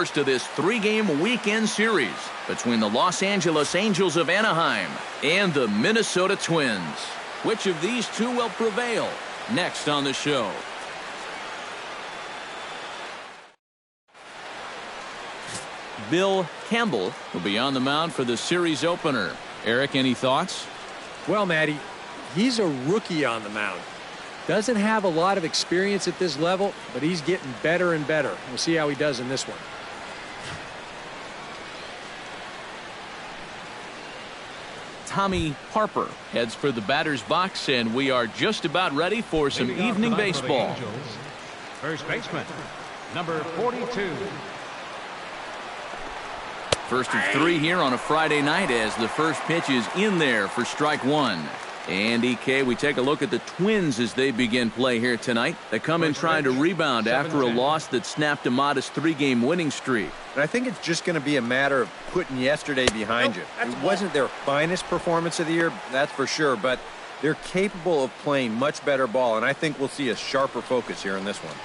First of this three-game weekend series between the Los Angeles Angels of Anaheim and the Minnesota Twins. Which of these two will prevail? Next on the show. Bill Campbell will be on the mound for the series opener. Eric, any thoughts? Well, Matty, he's a rookie on the mound. Doesn't have a lot of experience at this level, but he's getting better and better. We'll see how he does in this one. Tommy Harper heads for the batter's box, and we are just about ready for some evening baseball. First baseman, number 42. First of three here on a Friday night as the first pitch is in there for strike one. And EK, we take a look at the Twins as they begin play here tonight. They come in trying to rebound after a loss that snapped a modest three-game winning streak. And I think it's just going to be a matter of putting yesterday behind you. It wasn't their finest performance of the year, that's for sure, but they're capable of playing much better ball, and I think we'll see a sharper focus here in this one.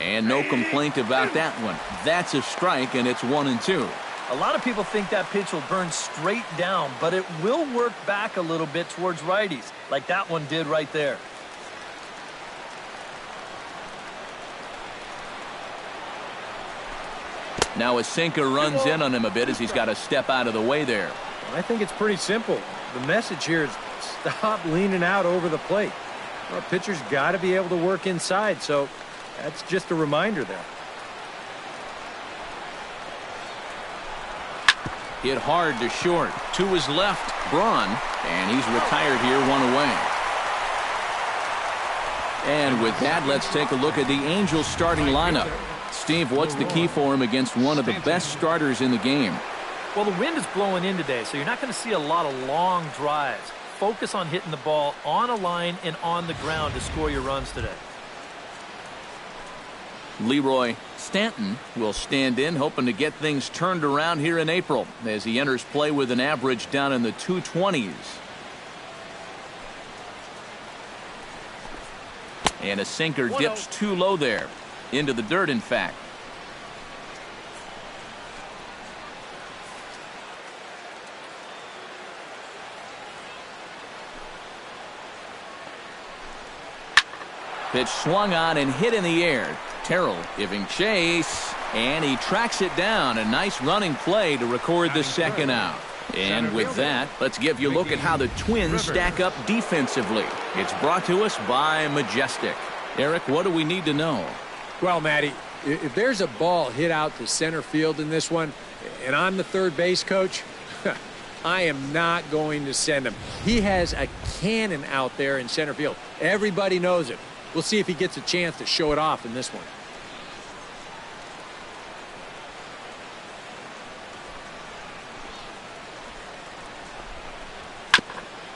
And no complaint about that one. That's a strike, and it's 1-2. A lot of people think that pitch will burn straight down, but it will work back a little bit towards righties, like that one did right there. Now a sinker runs in on him a bit as he's got to step out of the way there. I think it's pretty simple. The message here is stop leaning out over the plate. Well, a pitcher's got to be able to work inside, so that's just a reminder there. Hit hard to short. To his left, Braun, and he's retired here, one away. And with that, let's take a look at the Angels starting lineup. Steve, what's the key for him against one of the best starters in the game? Well, the wind is blowing in today, so you're not going to see a lot of long drives. Focus on hitting the ball on a line and on the ground to score your runs today. Leroy Stanton will stand in, hoping to get things turned around here in April as he enters play with an average down in the 220s. And a sinker dips too low there. Into the dirt, in fact. Pitch swung on and hit in the air. Terrell giving chase, and he tracks it down. A nice running play to record the second out. And with that, let's give you a look at how the Twins stack up defensively. It's brought to us by Majestic. Eric, what do we need to know? Well, Matty, if there's a ball hit out to center field in this one, and I'm the third base coach, I am not going to send him. He has a cannon out there in center field. Everybody knows it. We'll see if he gets a chance to show it off in this one.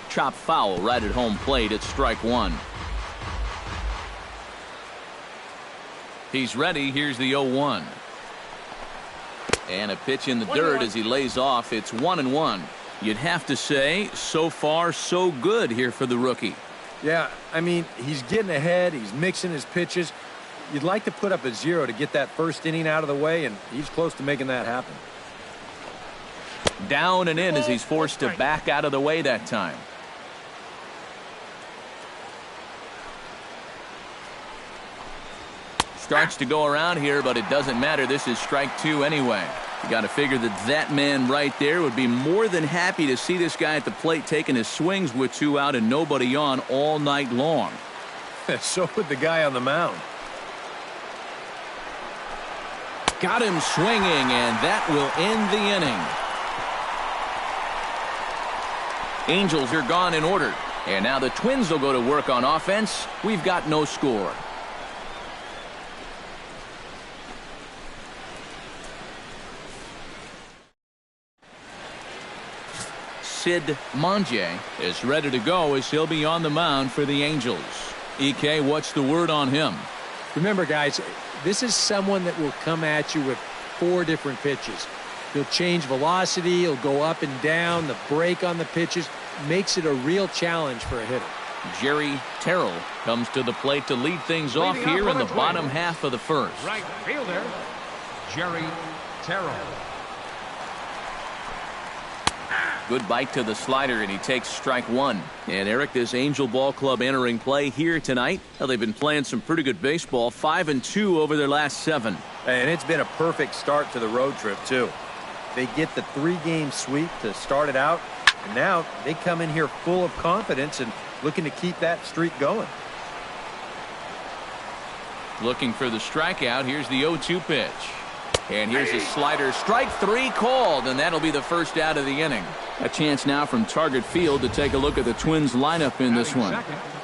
Chop foul right at home plate. It's strike one. He's ready. Here's the 0-1. And a pitch in the dirt as he lays off. It's 1-1. You'd have to say, so far, so good here for the rookie. Yeah, I mean, he's getting ahead. He's mixing his pitches. You'd like to put up a 0 to get that first inning out of the way, and he's close to making that happen. Down and in as he's forced to back out of the way that time. Starts to go around here, but it doesn't matter. This is strike two anyway. You got to figure that man right there would be more than happy to see this guy at the plate taking his swings with two out and nobody on all night long. So would the guy on the mound. Got him swinging, and that will end the inning. Angels are gone in order. And now the Twins will go to work on offense. We've got no score. Sid Monje is ready to go as he'll be on the mound for the Angels. EK, what's the word on him? Remember, guys, this is someone that will come at you with 4 different pitches. He'll change velocity, he'll go up and down, the break on the pitches. makes it a real challenge for a hitter. Jerry Terrell comes to the plate to lead things off here in the bottom half of the first. Right fielder, Jerry Terrell. Good bite to the slider, and he takes strike one. And Eric, this Angel Ball Club entering play here tonight. Well, they've been playing some pretty good baseball, 5-2 over their last 7. And it's been a perfect start to the road trip, too. They get the 3-game sweep to start it out, and now they come in here full of confidence and looking to keep that streak going. Looking for the strikeout. Here's the 0-2 pitch. And here's a slider. Strike 3 called, and that'll be the first out of the inning. A chance now from Target Field to take a look at the Twins lineup in this one.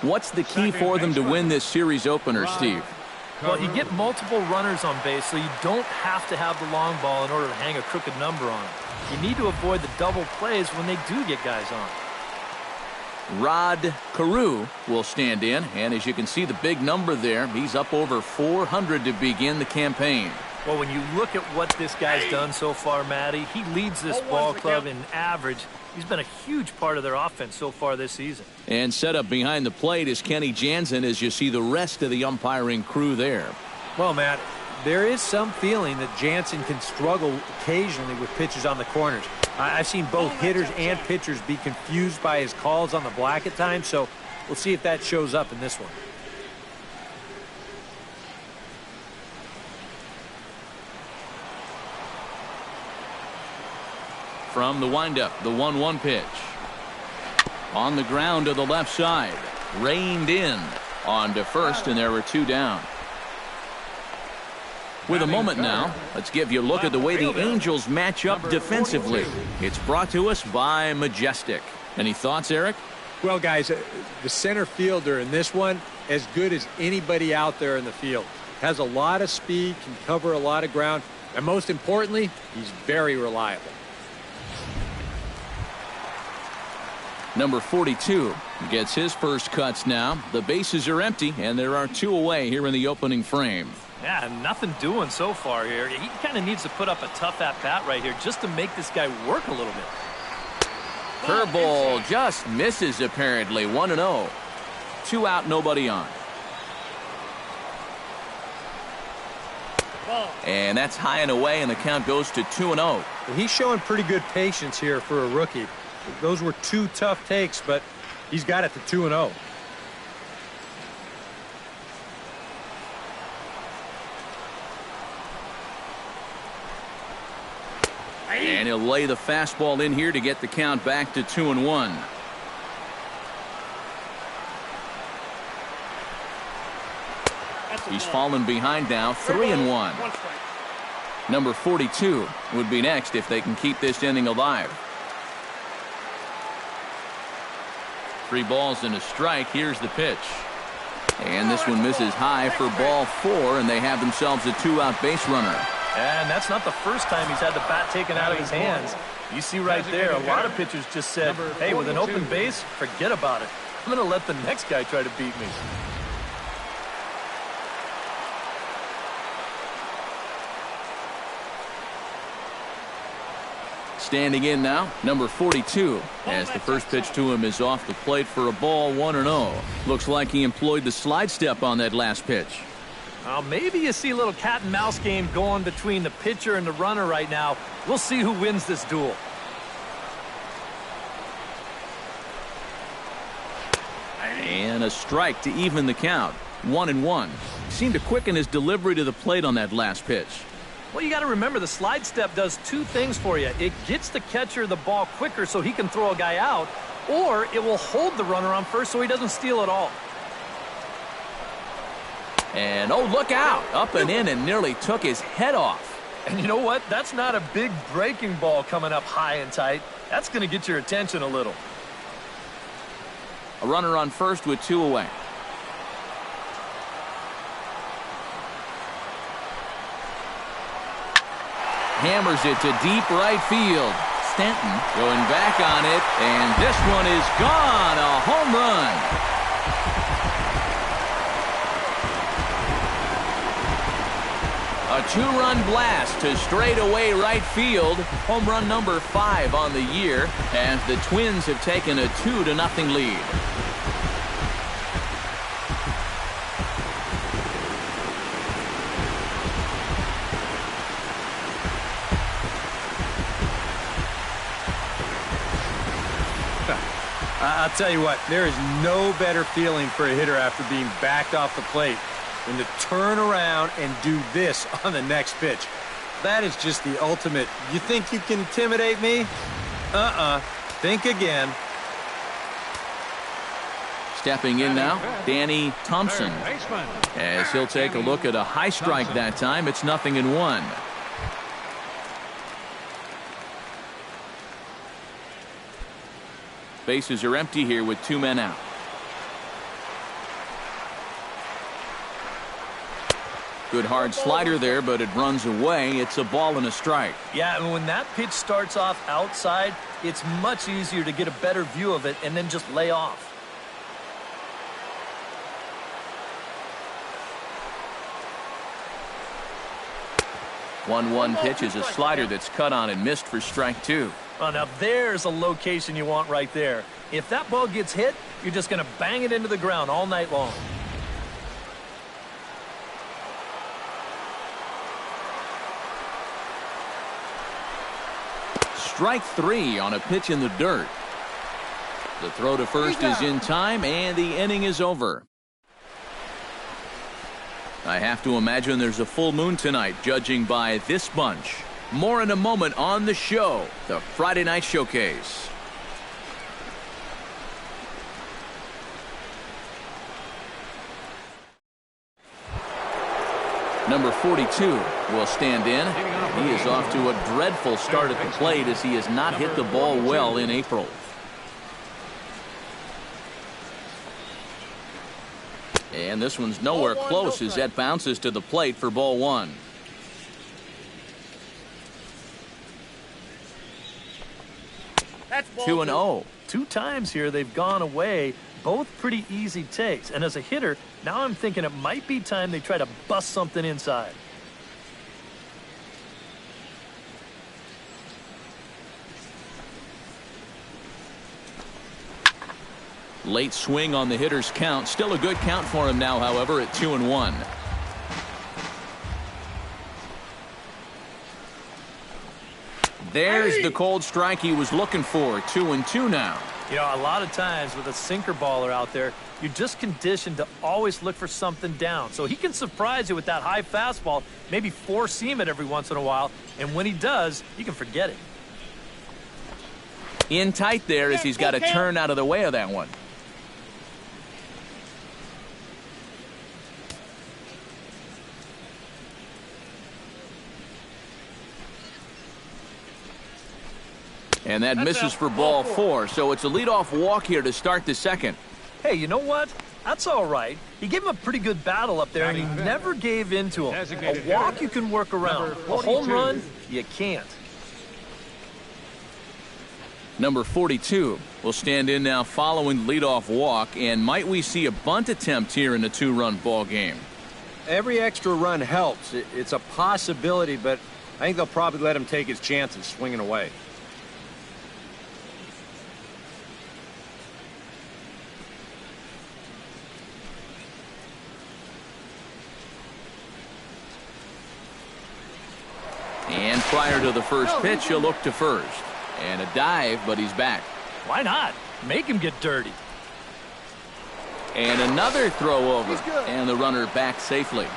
What's the key for them to win this series opener, Steve? Well, you get multiple runners on base, so you don't have to have the long ball in order to hang a crooked number on them. You need to avoid the double plays when they do get guys on. Rod Carew will stand in, and as you can see the big number there, he's up over 400 to begin the campaign. Well, when you look at what this guy's done so far, Matty, he leads this ball club in average. He's been a huge part of their offense so far this season. And set up behind the plate is Kenny Jansen as you see the rest of the umpiring crew there. Well, Matt, there is some feeling that Jansen can struggle occasionally with pitches on the corners. I've seen both hitters and pitchers be confused by his calls on the black at times, so we'll see if that shows up in this one. From the windup, the 1-1 pitch. On the ground to the left side. Reined in on to first, and there were 2 down. With a moment now, let's give you a look at the way the Angels match up defensively. It's brought to us by Majestic. Any thoughts, Eric? Well, guys, the center fielder in this one, as good as anybody out there in the field. Has a lot of speed, can cover a lot of ground, and most importantly, he's very reliable. Number 42 gets his first cuts now. The bases are empty, and there are 2 away here in the opening frame. Yeah, nothing doing so far here. He kind of needs to put up a tough at-bat right here just to make this guy work a little bit. Curveball just misses apparently. 1-0. 2 out, nobody on. And that's high and away, and the count goes to 2-0. He's showing pretty good patience here for a rookie. Those were 2 tough takes, but he's got it to 2-0. And he'll lay the fastball in here to get the count back to 2-1. He's fallen behind now, 3-1. Number 42 would be next if they can keep this inning alive. 3 balls and a strike. Here's the pitch. And this one misses high for ball 4, and they have themselves a 2-out base runner. And that's not the first time he's had the bat taken out of his hands. You see right there, a lot of pitchers just said, hey, with an open base, forget about it. I'm going to let the next guy try to beat me. Standing in now, number 42, as the first pitch to him is off the plate for a ball, 1-0. Looks like he employed the slide step on that last pitch. Maybe you see a little cat and mouse game going between the pitcher and the runner right now. We'll see who wins this duel. And a strike to even the count. 1-1. Seemed to quicken his delivery to the plate on that last pitch. Well, you got to remember the slide step does 2 things for you. It gets the catcher the ball quicker so he can throw a guy out, or it will hold the runner on first so he doesn't steal it all. And, oh, look out. Up and in and nearly took his head off. And you know what? That's not a big breaking ball coming up high and tight. That's going to get your attention a little. A runner on first with 2 away. Hammers it to deep right field. Stanton going back on it, and this one is gone. A home run. A two-run blast to straightaway right field. Home run number 5 on the year as the Twins have taken a 2-0 lead. I'll tell you what, there is no better feeling for a hitter after being backed off the plate than to turn around and do this on the next pitch. That is just the ultimate. You think you can intimidate me? Think again. Stepping in now, Danny Thompson. As he'll take a look at a high strike that time, it's 0-1. Bases are empty here with 2 men out. Good hard slider there, but it runs away. It's a ball and a strike. Yeah, and when that pitch starts off outside, it's much easier to get a better view of it and then just lay off. One pitch is a slider that's cut on and missed for strike 2. Oh, now there's a location you want right there. If that ball gets hit, you're just going to bang it into the ground all night long. Strike 3 on a pitch in the dirt. The throw to first is in time, and the inning is over. I have to imagine there's a full moon tonight, judging by this bunch. More in a moment on the show, the Friday Night Showcase. Number 42 will stand in. He is off to a dreadful start at the plate as he has not hit the ball well in April. And this one's nowhere close as that bounces to the plate for ball 1. That's 2-0. 2 times here they've gone away. Both pretty easy takes. And as a hitter, now I'm thinking it might be time they try to bust something inside. Late swing on the hitter's count. Still a good count for him now, however, at 2-1. There's the cold strike he was looking for. 2-2 now. You know, a lot of times with a sinker baller out there, you're just conditioned to always look for something down. So he can surprise you with that high fastball, maybe four-seam it every once in a while, and when he does, you can forget it. In tight there as he's got to turn out of the way of that one. And that misses for ball 4, so it's a leadoff walk here to start the second. Hey, you know what? That's all right. He gave him a pretty good battle up there, and he never gave in to him. A walk you can work around. A home run, you can't. Number 42 will stand in now following the leadoff walk, and might we see a bunt attempt here in a 2-run ball game? Every extra run helps. It's a possibility, but I think they'll probably let him take his chances swinging away. And prior to the first pitch, he'll look to first. And a dive, but he's back. Why not? Make him get dirty. And another throw over. And the runner back safely.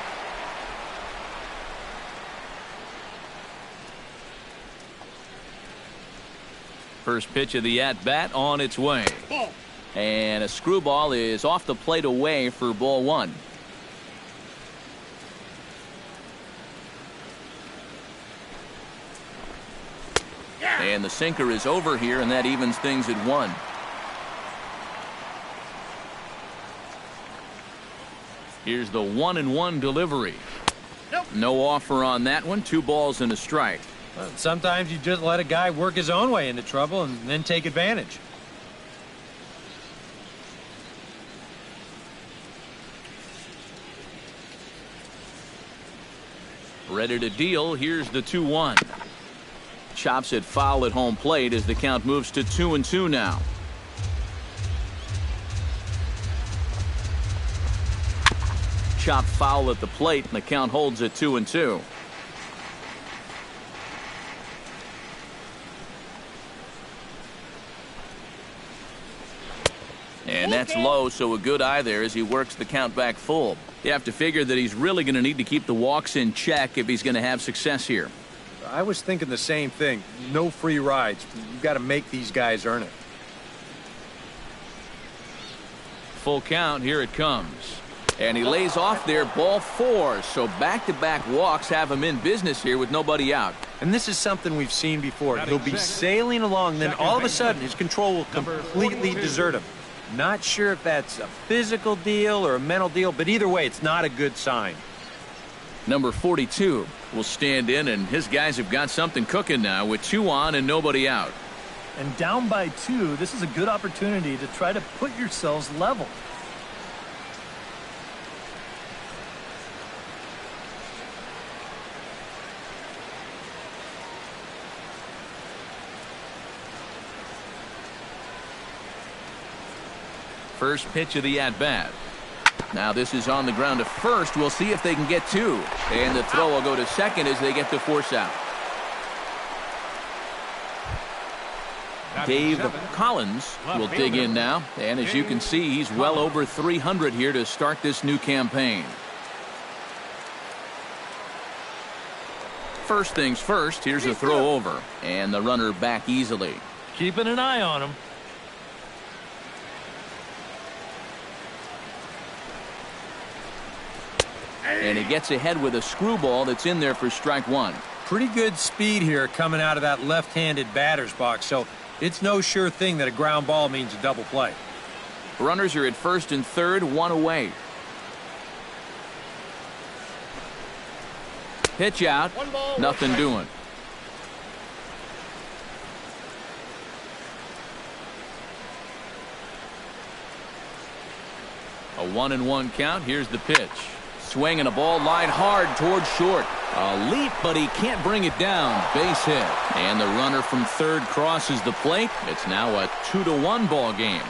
First pitch of the at-bat on its way. And a screwball is off the plate away for ball 1. And the sinker is over here, and that evens things at 1. Here's the 1-1 delivery. No offer on that one. 2 balls and a strike. Well, sometimes you just let a guy work his own way into trouble and then take advantage. Ready to deal. Here's the 2-1. Chops it foul at home plate as the count moves to 2-2 now. Chop foul at the plate, and the count holds at 2-2. And that's low, so a good eye there as he works the count back full. You have to figure that he's really going to need to keep the walks in check if he's going to have success here. I was thinking the same thing. No free rides. You've got to make these guys earn it. Full count. Here it comes. And he lays off there, ball 4. So back-to-back walks have him in business here with nobody out. And this is something we've seen before. He'll be sailing along, then all of a sudden his control will completely desert him. Not sure if that's a physical deal or a mental deal, but either way, it's not a good sign. Number 42 will stand in, and his guys have got something cooking now with 2 on and nobody out. And down by 2, this is a good opportunity to try to put yourselves level. First pitch of the at-bat. Now this is on the ground to first. We'll see if they can get 2. And the throw will go to second as they get the force out. Dave Collins will dig in now. And as you can see, he's well over 300 here to start this new campaign. First things first, here's a throw over. And the runner back easily. Keeping an eye on him. And he gets ahead with a screwball that's in there for strike 1. Pretty good speed here coming out of that left-handed batter's box, so it's no sure thing that a ground ball means a double play. Runners are at first and third, 1 away. Pitch out, nothing doing. A 1-1 count. Here's the pitch. Swing and a ball line hard towards short. A leap, but he can't bring it down. Base hit. And the runner from third crosses the plate. It's now a 2-1 ball game.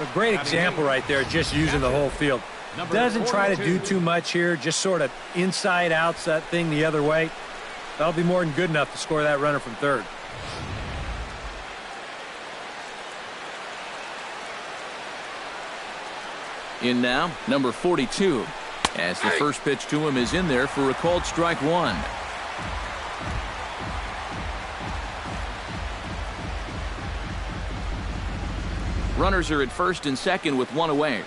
A great example right there, just using the whole field. Doesn't try to do too much here, just sort of inside outs that thing the other way. That'll be more than good enough to score that runner from third. In now, number 42. As the first pitch to him is in there for a called strike 1. Runners are at first and second with 1 away.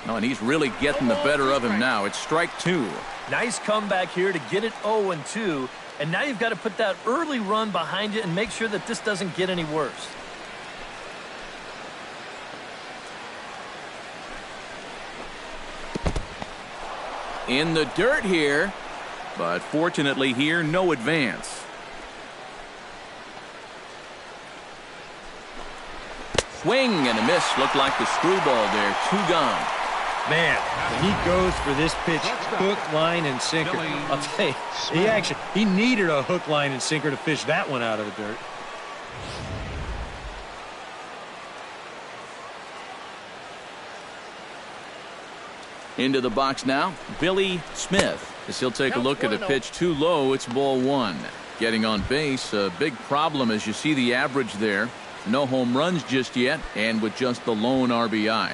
Oh, and he's really getting the better of him now. It's strike 2. Nice comeback here to get it 0-2. And now you've got to put that early run behind you and make sure that this doesn't get any worse. In the dirt here, but fortunately here, no advance. Swing and a miss. Looked like the screwball there. 2 gone. Man, when he goes for this pitch, hook, line, and sinker. I'll tell you, he needed a hook, line, and sinker to fish that one out of the dirt. Into the box now, Billy Smith. As he'll take a look at a pitch too low, it's ball 1. Getting on base, a big problem as you see the average there. No home runs just yet, and with just the lone RBI.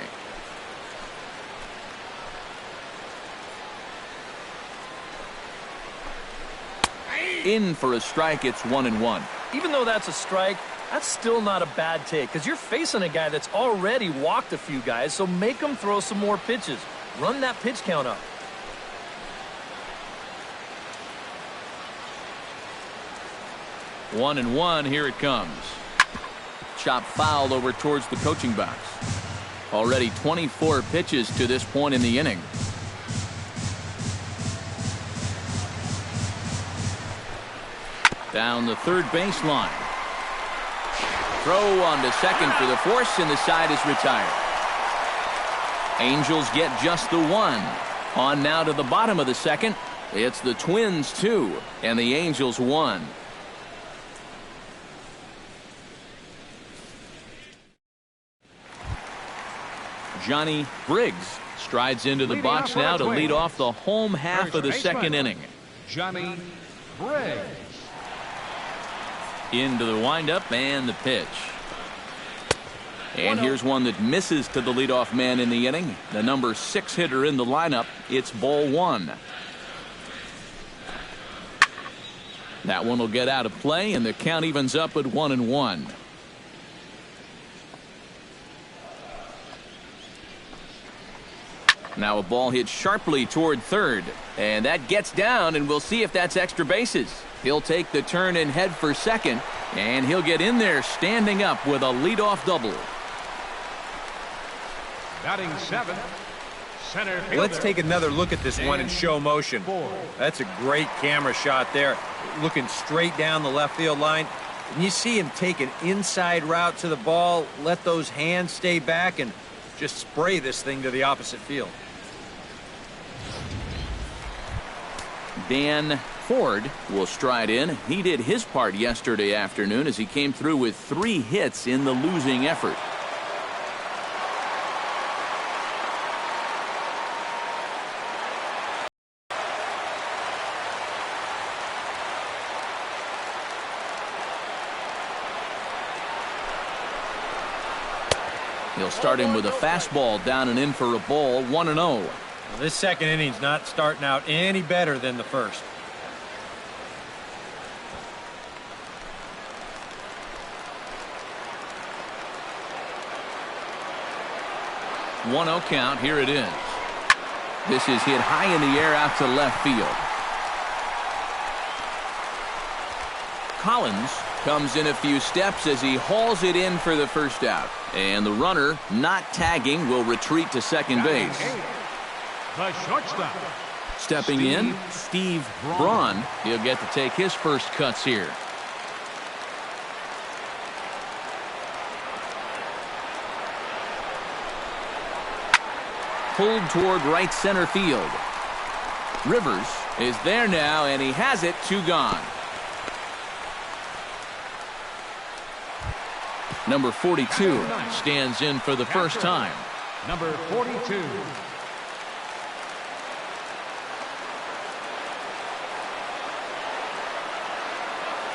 In for a strike, it's 1-1. Even though that's a strike, that's still not a bad take because you're facing a guy that's already walked a few guys, so make him throw some more pitches. Run that pitch count up. One and one. Here it comes. Chop foul over towards the coaching box. Already 24 pitches to this point in the inning. Down the third baseline. Throw on to second for the force, and the side is retired. Angels get just the one. On now to the bottom of the second. It's the Twins 2 and the Angels 1. Johnny Briggs strides into the box now to lead off the home half of the second inning. Johnny Briggs. Into the windup and the pitch. And here's one that misses to the leadoff man in the inning. The number 6 hitter in the lineup. It's ball 1. That one will get out of play, and the count evens up at 1-1. Now a ball hit sharply toward third, and that gets down, and we'll see if that's extra bases. He'll take the turn and head for second, and he'll get in there standing up with a leadoff double. Batting 7, center fielder. Let's take another look at this one in show motion. That's a great camera shot there, looking straight down the left field line. And you see him take an inside route to the ball, let those hands stay back, and just spray this thing to the opposite field. Dan Ford will stride in. He did his part yesterday afternoon as he came through with 3 hits in the losing effort. He'll start him with a fastball down and in for a ball, 1-0. Well, this second inning's not starting out any better than the first. One 0 count. Here it is. This is hit high in the air out to left field. Collins comes in a few steps as he hauls it in for the first out. And the runner, not tagging, will retreat to second base. The shortstop. Stepping in, Steve Braun. He'll get to take his first cuts here. Pulled toward right center field. Rivers is there now, and he has it. 2 gone. Number 42 stands in for the first time. Number 42.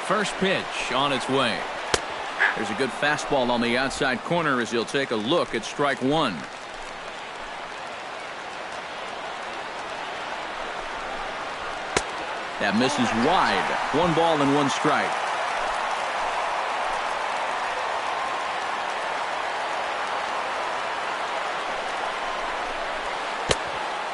First pitch on its way. There's a good fastball on the outside corner as he'll take a look at strike 1. That misses wide. 1 ball and 1 strike.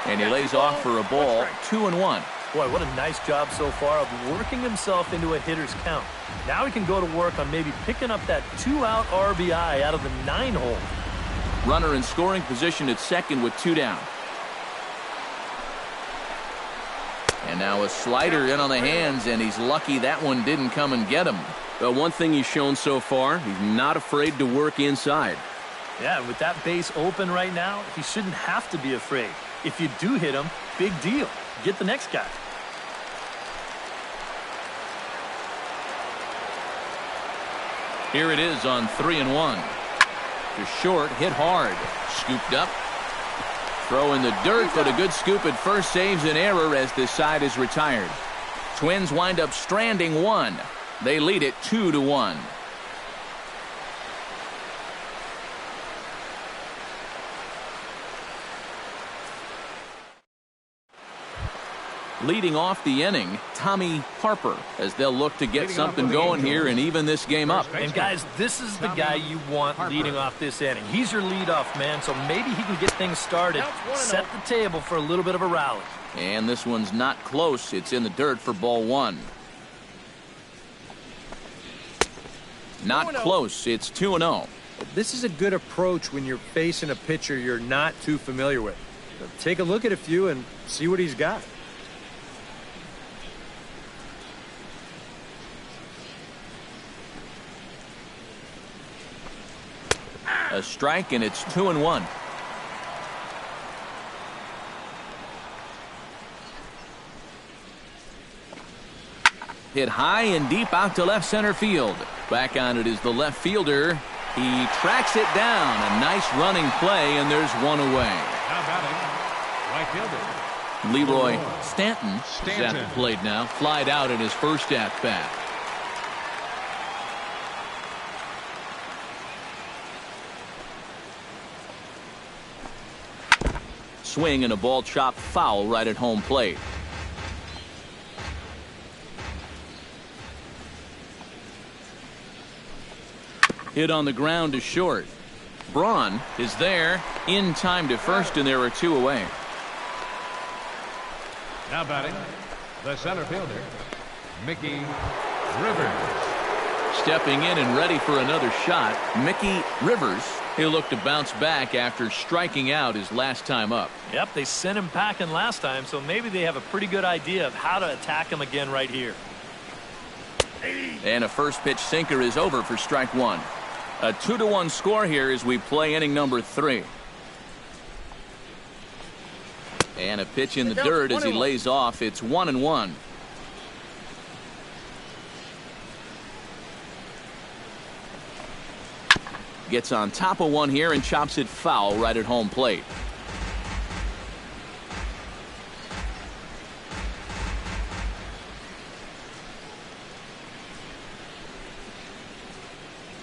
And he lays off for a ball. 2-1. Boy, what a nice job so far of working himself into a hitter's count. Now he can go to work on maybe picking up that 2-out RBI out of the 9-hole. Runner in scoring position at second with 2 down. And now a slider in on the hands, and he's lucky that one didn't come and get him. But one thing he's shown so far, he's not afraid to work inside. Yeah, with that base open right now, he shouldn't have to be afraid. If you do hit him, big deal. Get the next guy. Here it is on 3-1. To short, hit hard. Scooped up. Throw in the dirt, but a good scoop at first saves an error as this side is retired. Twins wind up stranding 1. They lead it 2-1. Leading off the inning, Tommy Harper, as they'll look to get something going here and even this game up. And guys, this is the guy you want leading off this inning. He's your leadoff man, so maybe he can get things started, set the table for a little bit of a rally. And this one's not close. It's in the dirt for ball 1. Not close. It's 2-0. This is a good approach when you're facing a pitcher you're not too familiar with. So take a look at a few and see what he's got. A strike, and it's 2-1. Hit high and deep out to left center field. Back on it is the left fielder. He tracks it down. A nice running play, and there's one away. Now batting, right fielder Leroy Stanton is at the plate now. Flied out in his first at-bat. Swing and a ball chopped foul right at home plate. Hit on the ground to short. Braun is there in time to first, and there are two away. Now batting, the center fielder, Mickey Rivers. Stepping in and ready for another shot, Mickey Rivers. He'll look to bounce back after striking out his last time up. Yep, they sent him packing last time, so maybe they have a pretty good idea of how to attack him again right here. And a first pitch sinker is over for strike one. A 2-1 score here as we play inning number 3. And a pitch in the dirt as he lays off. It's 1-1. Gets on top of one here and chops it foul right at home plate.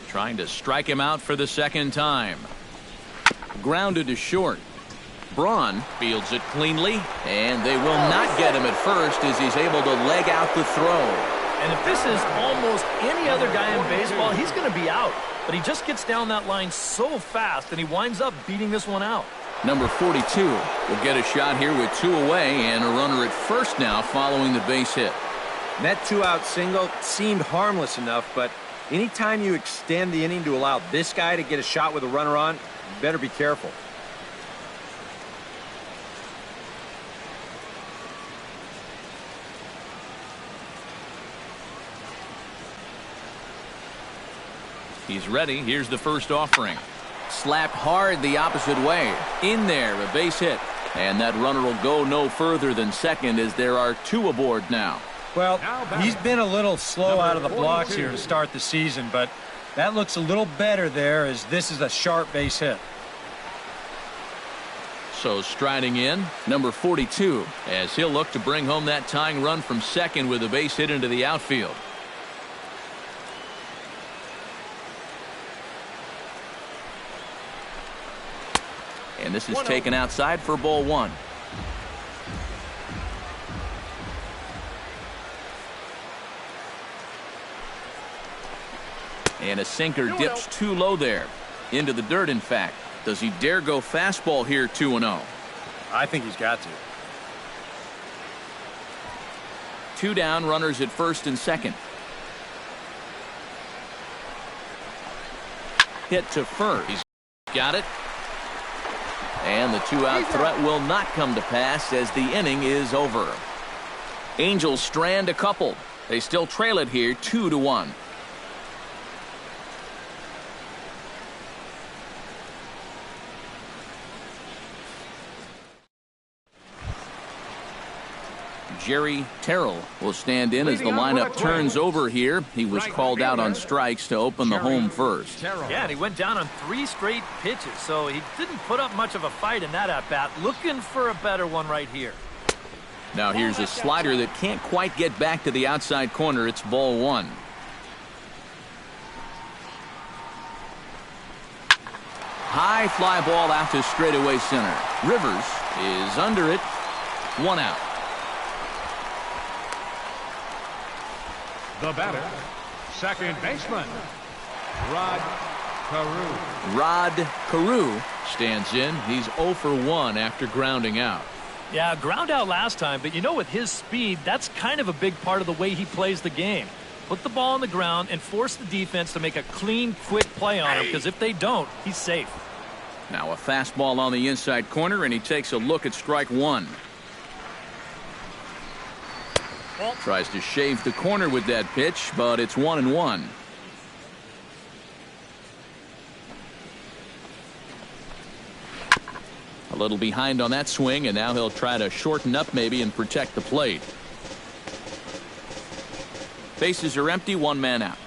Trying to strike him out for the second time. Grounded to short. Braun fields it cleanly, and they will not get him at first as he's able to leg out the throw. And if this is almost any other guy in baseball, he's going to be out. But he just gets down that line so fast, and he winds up beating this one out. Number 42 will get a shot here with two away and a runner at first now following the base hit. That two-out single seemed harmless enough, but anytime you extend the inning to allow this guy to get a shot with a runner on, you better be careful. He's ready. Here's the first offering. Slapped hard the opposite way. In there, a base hit. And that runner will go no further than second as there are two aboard now. Well, he's been a little slow out of the blocks here to start the season, but that looks a little better there as this is a sharp base hit. So striding in, number 42, as he'll look to bring home that tying run from second with a base hit into the outfield. And this is taken outside for ball one. And a sinker dips too low there. Into the dirt, in fact. Does he dare go fastball here 2-0? I think he's got to. Two down, runners at first and second. Hit to first. He's got it. And the two-out threat will not come to pass as the inning is over. Angels strand a couple. They still trail it here 2-1. Jerry Terrell will stand in as the lineup turns over here. He was called out on strikes to open the home first. Yeah, and he went down on 3 straight pitches, so he didn't put up much of a fight in that at-bat. Looking for a better one right here. Now here's a slider that can't quite get back to the outside corner. It's ball one. High fly ball out to straightaway center. Rivers is under it. 1 out. The batter, second baseman, Rod Carew. Rod Carew stands in. He's 0 for 1 after grounding out. Yeah, ground out last time, but you know, with his speed, that's kind of a big part of the way he plays the game. Put the ball on the ground and force the defense to make a clean, quick play on him, because if they don't, he's safe. Now a fastball on the inside corner, and he takes a look at strike one. Tries to shave the corner with that pitch, but it's 1-1. A little behind on that swing, and now he'll try to shorten up maybe and protect the plate. Bases are empty, one man out.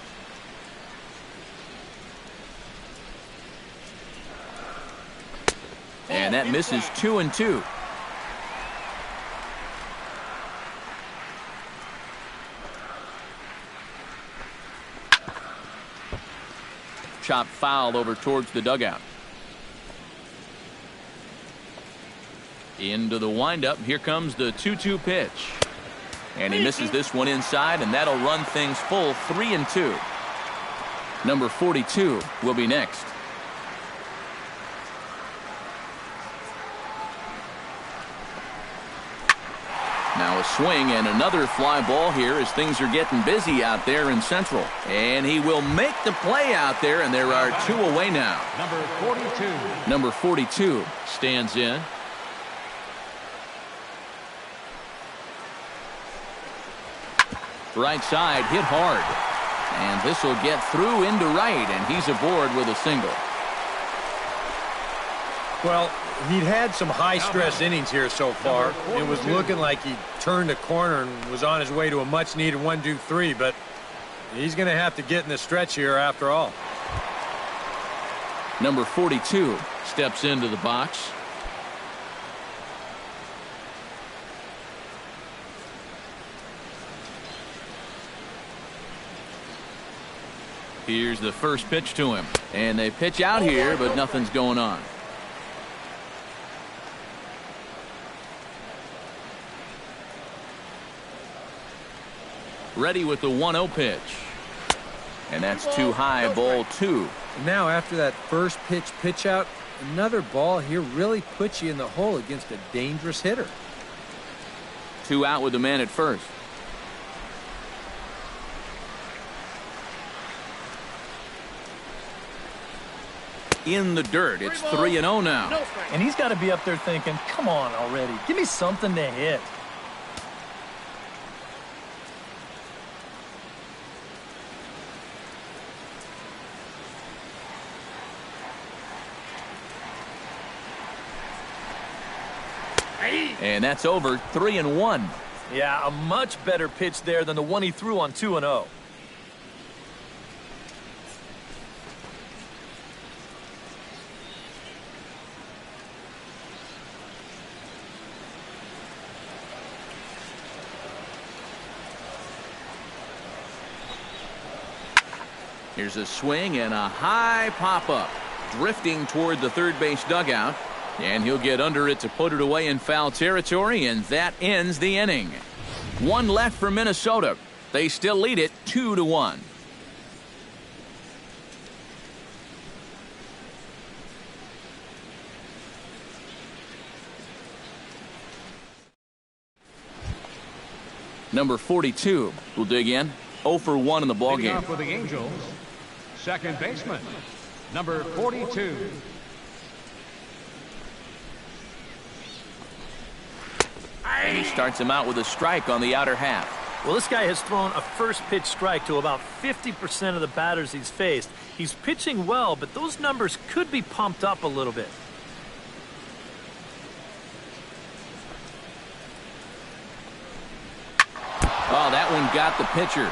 And that misses 2-2. Chop foul over towards the dugout. Into the windup. Here comes the 2-2 pitch. And he misses this one inside, and that'll run things full 3-2. Number 42 will be next. Now a swing and another fly ball here as things are getting busy out there in Central. And he will make the play out there, and there are 2 away now. Number 42. Number 42 stands in. Right side hit hard. And this will get through into right, and he's aboard with a single. Well, he'd had some high-stress innings here so far. It was looking like he turned a corner and was on his way to a much-needed 1-2-3, but he's going to have to get in the stretch here after all. Number 42 steps into the box. Here's the first pitch to him. And they pitch out here, but nothing's going on. Ready with the 1-0 pitch. And that's too high, ball 2. Now after that first pitch out, another ball here really puts you in the hole against a dangerous hitter. 2 out with the man at first. In the dirt. It's 3-0 now. And he's got to be up there thinking, come on already. Give me something to hit. And that's over. 3-1. Yeah, a much better pitch there than the one he threw on 2-0. Here's a swing and a high pop-up. Drifting toward the third base dugout. And he'll get under it to put it away in foul territory, and that ends the inning. 1 left for Minnesota. They still lead it 2-1. Number 42 will dig in. 0 for 1 in the ball game. For the Angels, second baseman, number 42. And he starts him out with a strike on the outer half. Well, this guy has thrown a first pitch strike to about 50% of the batters he's faced. He's pitching well, but those numbers could be pumped up a little bit. Oh, that one got the pitcher.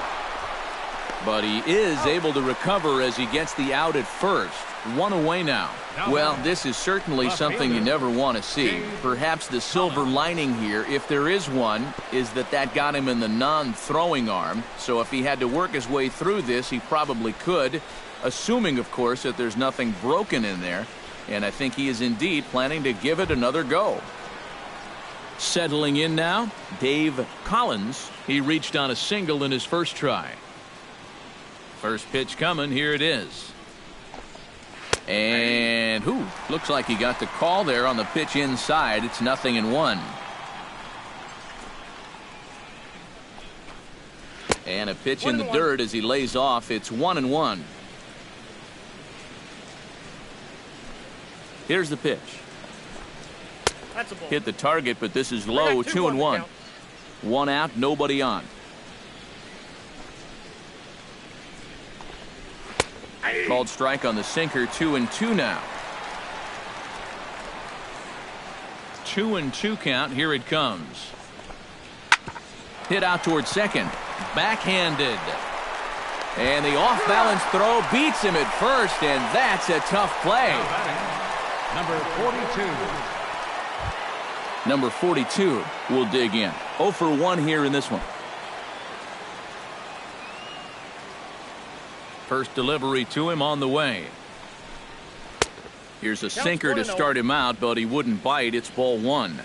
But he is able to recover as he gets the out at first. 1 away now. Well, this is certainly something you never want to see. Perhaps the silver lining here, if there is one, is that got him in the non-throwing arm. So if he had to work his way through this, he probably could, assuming, of course, that there's nothing broken in there. And I think he is indeed planning to give it another go. Settling in now, Dave Collins. He reached on a single in his first try. First pitch coming. Here it is. And looks like he got the call there on the pitch inside. It's 0-1. And a pitch in the dirt as he lays off. It's 1-1. Here's the pitch. That's a ball. Hit the target, but this is low. 2-1. 1 out, nobody on. Called strike on the sinker. 2-2 now. 2-2 count. Here it comes. Hit out towards second. Backhanded. And the off-balance throw beats him at first, and that's a tough play. Number 42. Number 42 will dig in. 0 for 1 here in this one. First delivery to him on the way. Here's a sinker to start him out, but he wouldn't bite. It's ball 1.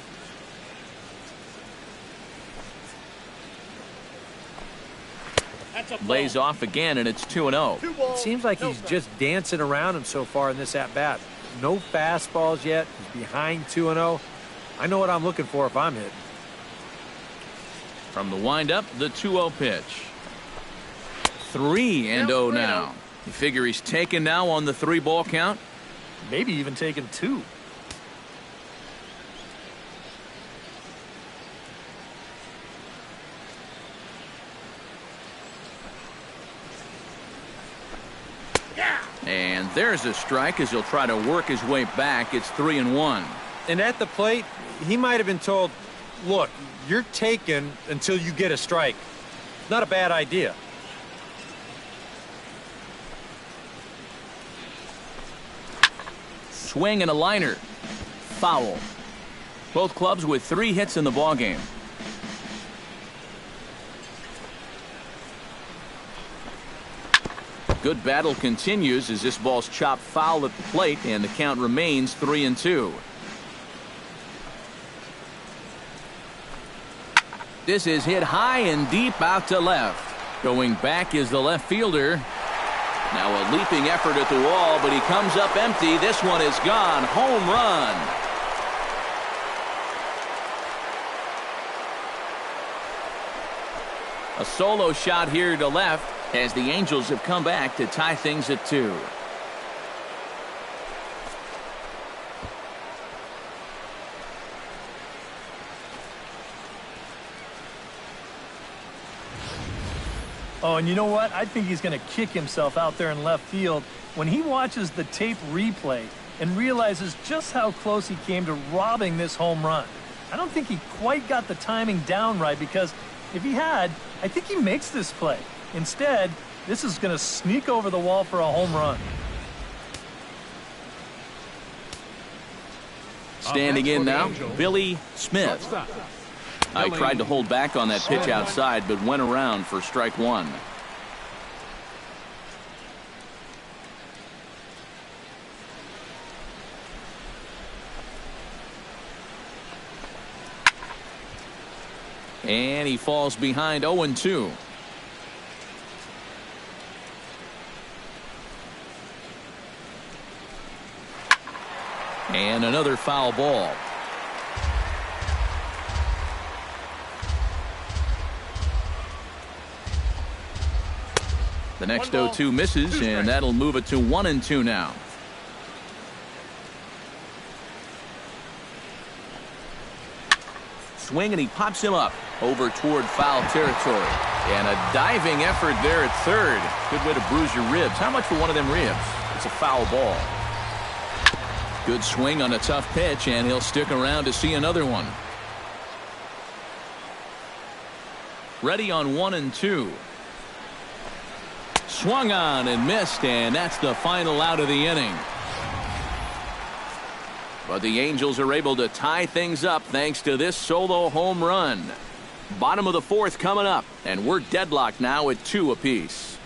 Lays off again, and it's 2-0. It seems like he's just dancing around him so far in this at-bat. No fastballs yet. He's behind 2-0. I know what I'm looking for if I'm hitting. From the windup, the 2-0 pitch. 3-0 now. You figure he's taken now on the 3-ball count? Maybe even taken 2. And there's a strike as he'll try to work his way back. It's 3-1. And at the plate, he might have been told, look, you're taken until you get a strike. Not a bad idea. Swing and a liner. Foul. Both clubs with 3 hits in the ballgame. Good battle continues as this ball's chopped foul at the plate, and the count remains 3-2. This is hit high and deep out to left. Going back is the left fielder. Now a leaping effort at the wall, but he comes up empty. This one is gone. Home run. A solo shot here to left as the Angels have come back to tie things at 2. Oh, and you know what? I think he's going to kick himself out there in left field when he watches the tape replay and realizes just how close he came to robbing this home run. I don't think he quite got the timing down right, because if he had, I think he makes this play. Instead, this is going to sneak over the wall for a home run. Standing in now, Billy Smith. I tried to hold back on that pitch outside, but went around for strike 1. And he falls behind 0-2. And another foul ball. The next 0-2 misses, and that'll move it to 1-2 now. Swing, and he pops him up over toward foul territory. And a diving effort there at third. Good way to bruise your ribs. How much for one of them ribs? It's a foul ball. Good swing on a tough pitch, and he'll stick around to see another one. Ready on 1-2. Swung on and missed, and that's the final out of the inning. But the Angels are able to tie things up thanks to this solo home run. Bottom of the 4th coming up, and we're deadlocked now at 2 apiece.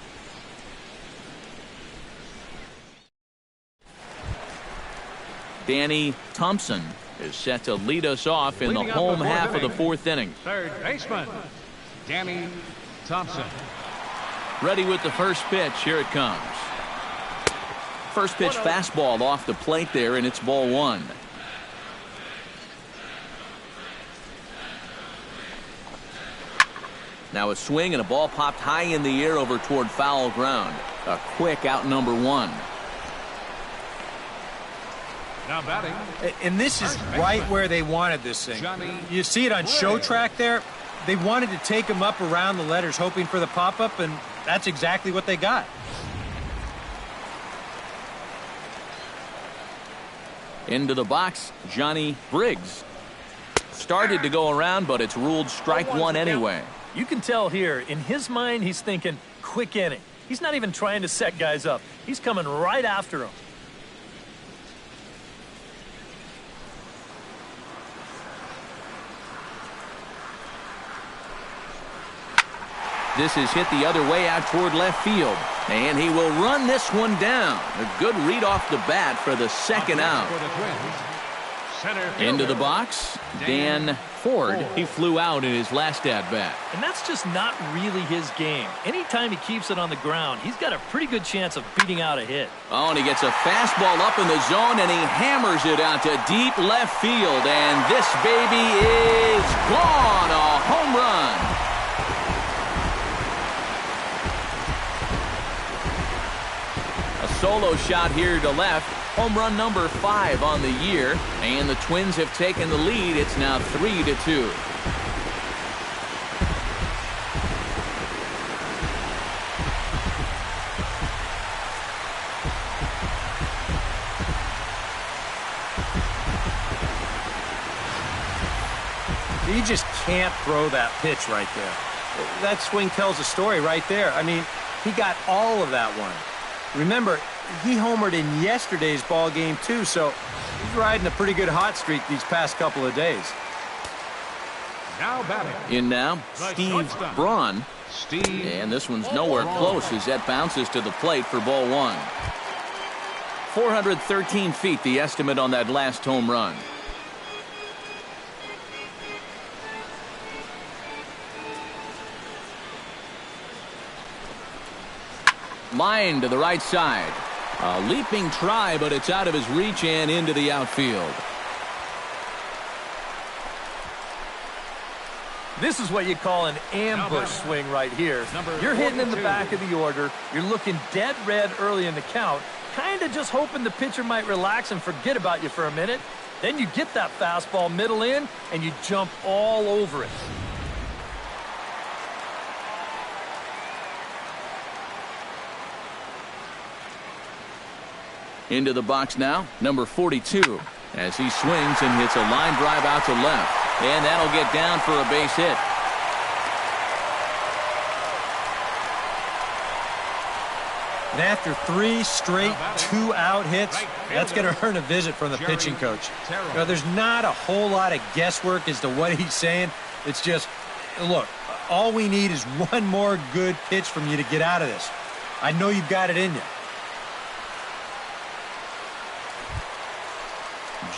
Danny Thompson is set to lead us off in the home half of the 4th inning. Third baseman, Danny Thompson. Ready with the first pitch. Here it comes. First pitch fastball off the plate there, and it's ball 1. Now a swing, and a ball popped high in the air over toward foul ground. A quick out number 1. Now batting. And this is right where they wanted this thing. You see it on show track there. They wanted to take him up around the letters, hoping for the pop-up, and that's exactly what they got. Into the box, Johnny Briggs. Started to go around, but it's ruled strike 1 anyway. You can tell here, in his mind, he's thinking quick inning. He's not even trying to set guys up. He's coming right after them. This is hit the other way out toward left field. And he will run this one down. A good read off the bat for the second out. Into the box, Dan Ford. He flew out in his last at-bat. And that's just not really his game. Anytime he keeps it on the ground, he's got a pretty good chance of beating out a hit. Oh, and he gets a fastball up in the zone, and he hammers it out to deep left field. And this baby is gone. A home run. Solo shot here to left. Home run number 5 on the year. And the Twins have taken the lead. It's now 3-2. You just can't throw that pitch right there. That swing tells a story right there. I mean, he got all of that one. Remember, he homered in yesterday's ball game too, so he's riding a pretty good hot streak these past couple of days. Now batting. In now, Steve Braun. And this one's nowhere close as that bounces to the plate for ball 1. 413 feet, the estimate on that last home run. Line to the right side. A leaping try, but it's out of his reach and into the outfield. This is what you call an ambush swing right here. You're hitting in the back of the order. You're looking dead red early in the count, kind of just hoping the pitcher might relax and forget about you for a minute. Then you get that fastball middle in, and you jump all over it. Into the box now, number 42, as he swings and hits a line drive out to left. And that'll get down for a base hit. And after 3 straight 2-out hits, that's going to earn a visit from the pitching coach. You know, there's not a whole lot of guesswork as to what he's saying. It's just, look, all we need is one more good pitch from you to get out of this. I know you've got it in you.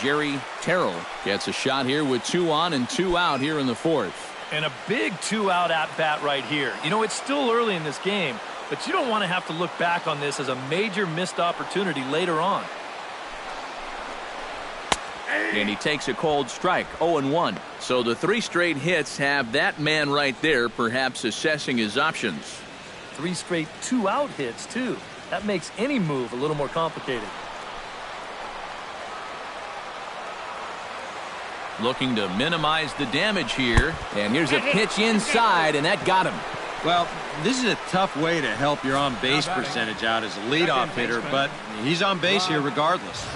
Jerry Terrell gets a shot here with 2 on and 2 out here in the 4th. And a big 2-out at-bat right here. You know, it's still early in this game, but you don't want to have to look back on this as a major missed opportunity later on. And he takes a cold strike, 0-1. So the 3 straight hits have that man right there perhaps assessing his options. 3 straight 2-out hits, too. That makes any move a little more complicated. Looking to minimize the damage here. And here's a pitch inside, and that got him. Well, this is a tough way to help your on-base percentage out as a leadoff hitter, but he's on base here regardless.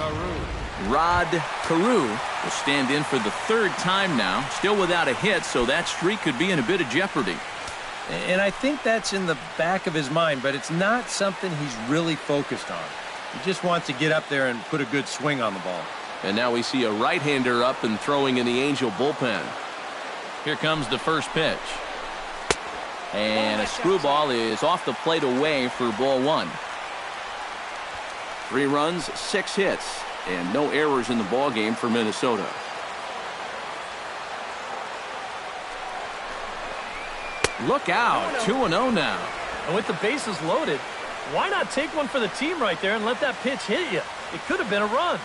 Rod Carew will stand in for the 3rd time now. Still without a hit, so that streak could be in a bit of jeopardy. And I think that's in the back of his mind, but it's not something he's really focused on. He just wants to get up there and put a good swing on the ball. And now we see a right-hander up and throwing in the Angel bullpen. Here comes the first pitch. And a screwball is off the plate away for ball 1. 3 runs, 6 hits, and no errors in the ball game for Minnesota. Look out, 2-0 now. And with the bases loaded, why not take one for the team right there and let that pitch hit you? It could have been a run.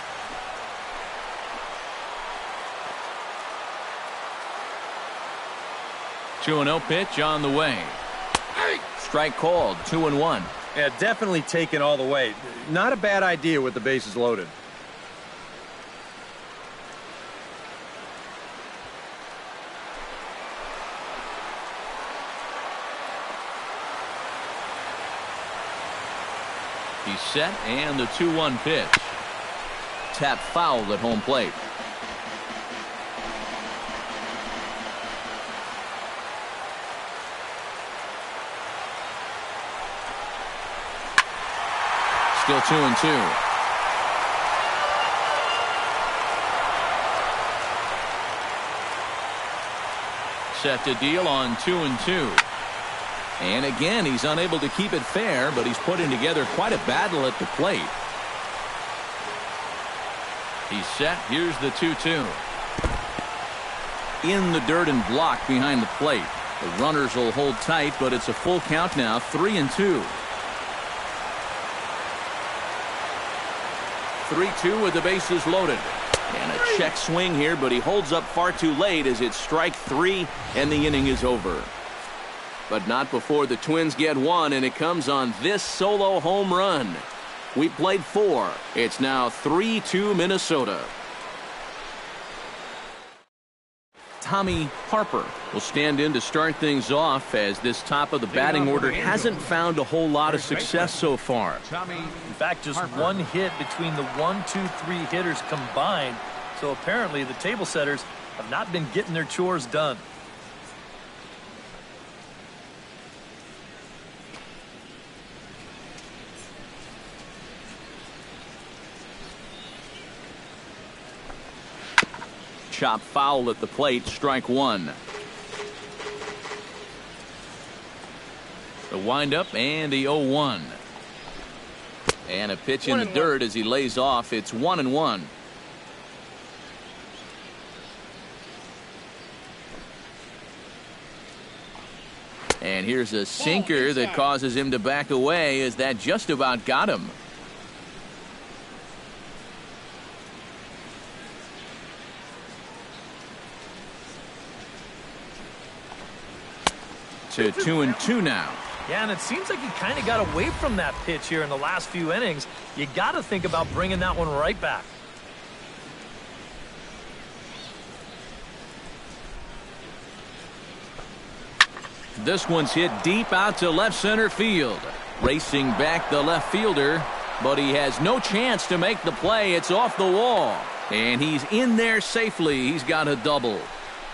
Two-0 pitch on the way. Strike called, 2-1. Yeah, definitely taken all the way. Not a bad idea with the bases loaded. He's set, and the 2-1 pitch. Tap foul at home plate. Still 2-2. Set to deal on 2-2. And again, he's unable to keep it fair, but he's putting together quite a battle at the plate. He's set. Here's the 2-2. In the dirt and blocked behind the plate. The runners will hold tight, but it's a full count now, 3-2. 3-2 with the bases loaded. And a check swing here, but he holds up far too late as it's strike 3 and the inning is over. But not before the Twins get one, and it comes on this solo home run. We played 4. It's now 3-2 Minnesota. Tommy Harper will stand in to start things off, as this top of the batting order hasn't found a whole lot of success so far. In fact, just one hit between the 1, 2, 3 hitters combined. So apparently the table setters have not been getting their chores done. Chop foul at the plate, strike 1. The windup and the 0-1. And a pitch in the dirt as he lays off. It's 1-1. And here's a sinker that causes him to back away, as that just about got him. To 2-2 now. Yeah, and it seems like he kind of got away from that pitch here in the last few innings. You got to think about bringing that one right back. This one's hit deep out to left center field. Racing back the left fielder, but he has no chance to make the play. It's off the wall, and he's in there safely. He's got a double.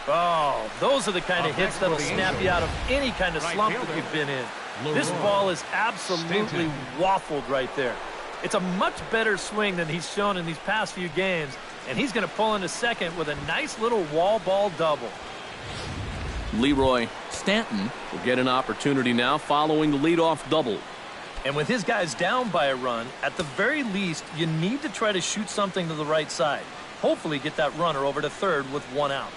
Oh, those are the kind of hits that'll snap you out of any kind of slump that you've been in. This ball is absolutely waffled right there. It's a much better swing than he's shown in these past few games, and he's going to pull into second with a nice little wall ball double. Leroy Stanton will get an opportunity now following the leadoff double. And with his guys down by a run, at the very least, you need to try to shoot something to the right side. Hopefully get that runner over to third with 1 out.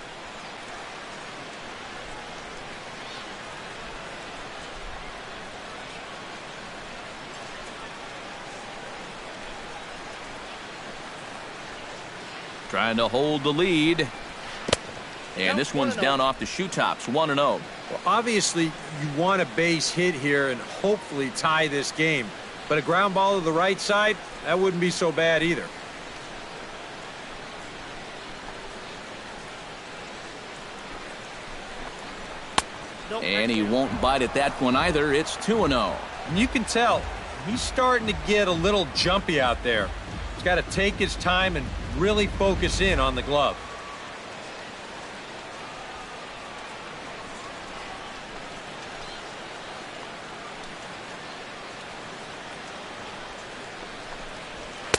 Trying to hold the lead. And this one's down off the shoe tops, 1-0. Well, obviously, you want a base hit here and hopefully tie this game. But a ground ball to the right side, that wouldn't be so bad either. And he won't bite at that one either. It's 2-0. And you can tell he's starting to get a little jumpy out there. He's got to take his time and really focus in on the glove.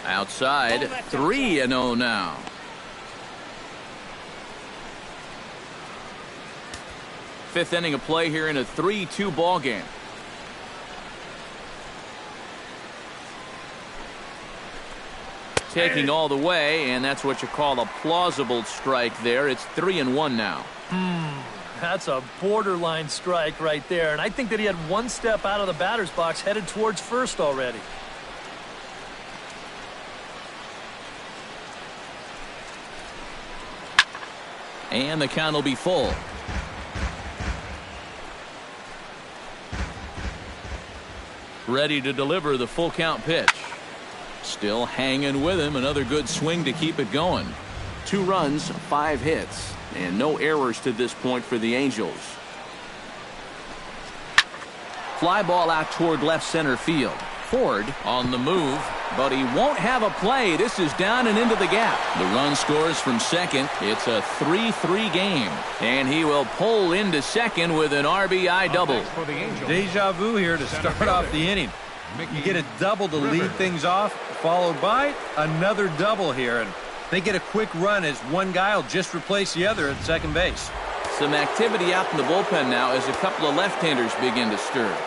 Outside, 3-0 now. Fifth inning of play here in a 3-2 ball game. Taking all the way, and that's what you call a plausible strike there. It's 3-1 now. That's a borderline strike right there, and I think that he had one step out of the batter's box headed towards first already. And the count will be full. Ready to deliver the full count pitch. Still hanging with him. Another good swing to keep it going. 2 runs, 5 hits, and no errors to this point for the Angels. Fly ball out toward left center field. Ford on the move, but he won't have a play. This is down and into the gap. The run scores from second. It's a 3-3 game, and he will pull into second with an RBI double. Deja vu here to start off the inning. You get a double to lead things off, followed by another double here. And they get a quick run as one guy will just replace the other at second base. Some activity out in the bullpen now as a couple of left-handers begin to stir.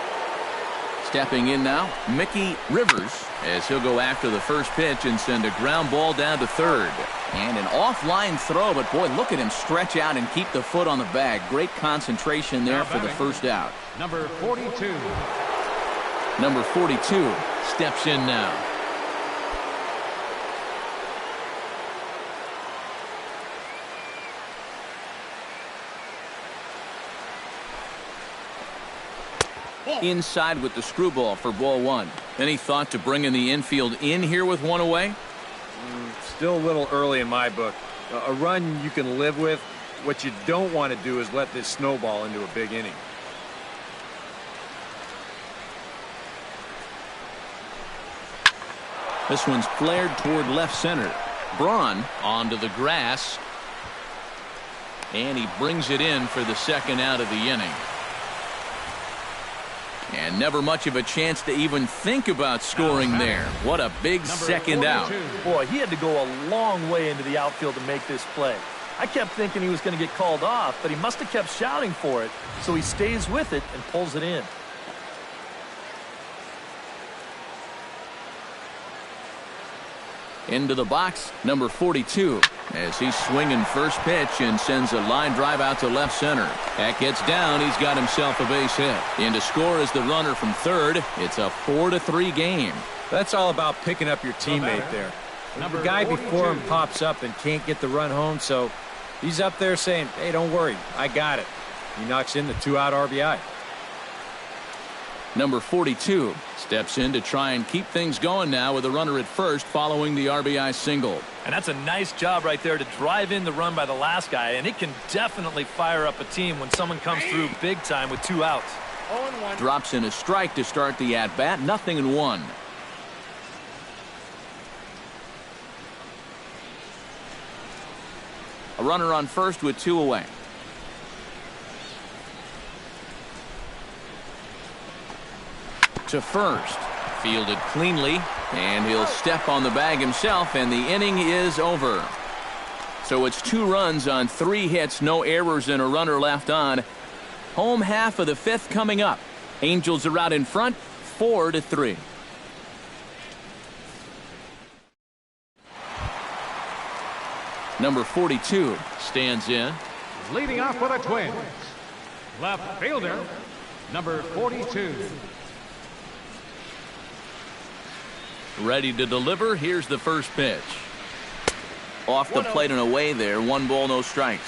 Stepping in now, Mickey Rivers, as he'll go after the first pitch and send a ground ball down to third. And an offline throw, but boy, look at him stretch out and keep the foot on the bag. Great concentration there for the first out. Number 42. Number 42 steps in now. Inside with the screwball for ball one. Any thought to bringing the infield in here with one away? Still a little early in my book. A run you can live with. What you don't want to do is let this snowball into a big inning. This one's flared toward left center. Braun onto the grass. And he brings it in for the second out of the inning. And never much of a chance to even think about scoring there. What a big second out. Boy, he had to go a long way into the outfield to make this play. I kept thinking he was going to get called off, but he must have kept shouting for it. So he stays with it and pulls it in. Into the box, number 42, as he's swinging first pitch and sends a line drive out to left center. That gets down. He's got himself a base hit. In to score is the runner from third. It's a 4-3 game. That's all about picking up your teammate there. The guy before him pops up and can't get the run home, so he's up there saying, hey, don't worry, I got it. He knocks in the 2-out RBI. Number 42 steps in to try and keep things going now with a runner at first following the RBI single. And that's a nice job right there to drive in the run by the last guy, and it can definitely fire up a team when someone comes through big time with 2 outs. Drops in a strike to start the at-bat, 0-1. A runner on first with 2 away. To first, fielded cleanly, and he'll step on the bag himself, and the inning is over. So it's 2 runs on 3 hits, no errors, and a runner left on. Home half of the 5th coming up. Angels are out in front, 4-3. Number 42 stands in. Leading off for the Twins, left fielder, number 42. Ready to deliver. Here's the first pitch. Off the plate and away there. 1 ball, no strikes.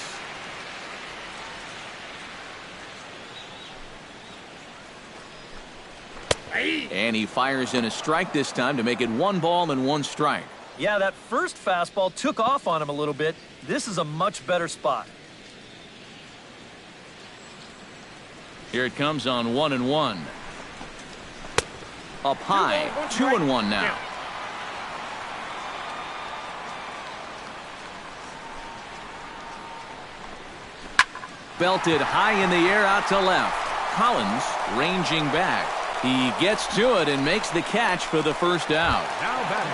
And he fires in a strike this time to make it 1 ball and 1 strike. Yeah, that first fastball took off on him a little bit. This is a much better spot. Here it comes on 1-1. Up high, 2-1 now. Belted high in the air out to left. Collins ranging back. He gets to it and makes the catch for the first out. Now batting,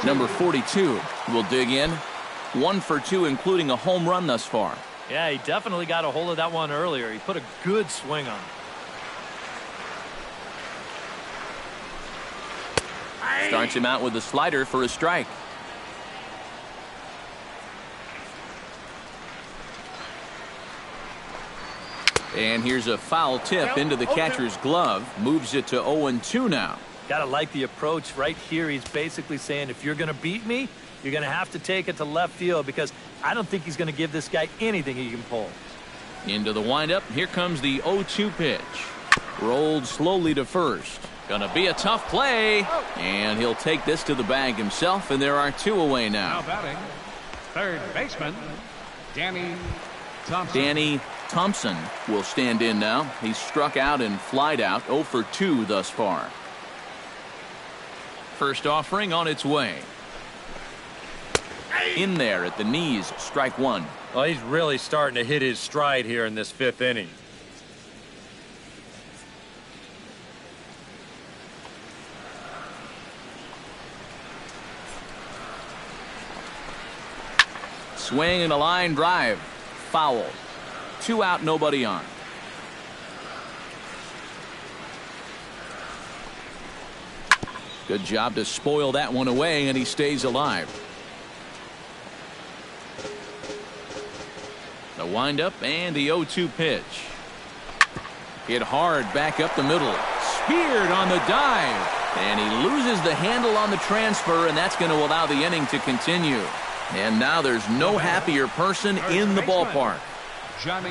Number 42 will dig in. 1 for 2, including a home run thus far. Yeah, he definitely got a hold of that one earlier. He put a good swing on it. Starts him out with a slider for a strike. And here's a foul tip into the catcher's glove. Moves it to 0-2 now. Gotta like the approach right here. He's basically saying, if you're gonna beat me, you're gonna have to take it to left field, because I don't think he's gonna give this guy anything he can pull. Into the windup. Here comes the 0-2 pitch. Rolled slowly to first. Gonna be a tough play. And he'll take this to the bag himself, and there are 2 away now. now batting, third baseman, Danny Thompson. Danny Thompson will stand in now. He's struck out and flied out. 0 for 2 thus far. First offering on its way. In there at the knees, strike 1. Well, he's really starting to hit his stride here in this 5th inning. swing and a line drive. Foul. 2 out, nobody on. Good job to spoil that one away, and he stays alive. The windup and the 0-2 pitch. Hit hard back up the middle. Speared on the dive. And he loses the handle on the transfer, and that's going to allow the inning to continue. And now there's no happier person in the ballpark.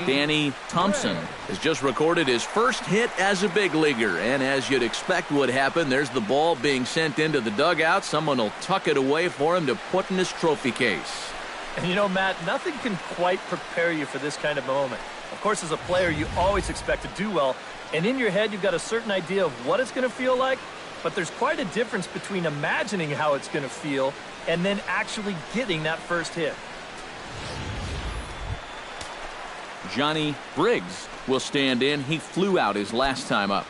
Danny Thompson has just recorded his first hit as a big leaguer. And as you'd expect would happen, there's the ball being sent into the dugout. Someone will tuck it away for him to put in his trophy case. And you know, Matt, nothing can quite prepare you for this kind of moment. Of course, as a player, you always expect to do well. And in your head, you've got a certain idea of what it's going to feel like. But there's quite a difference between imagining how it's going to feel and then actually getting that first hit. Johnny Briggs will stand in. He flew out his last time up.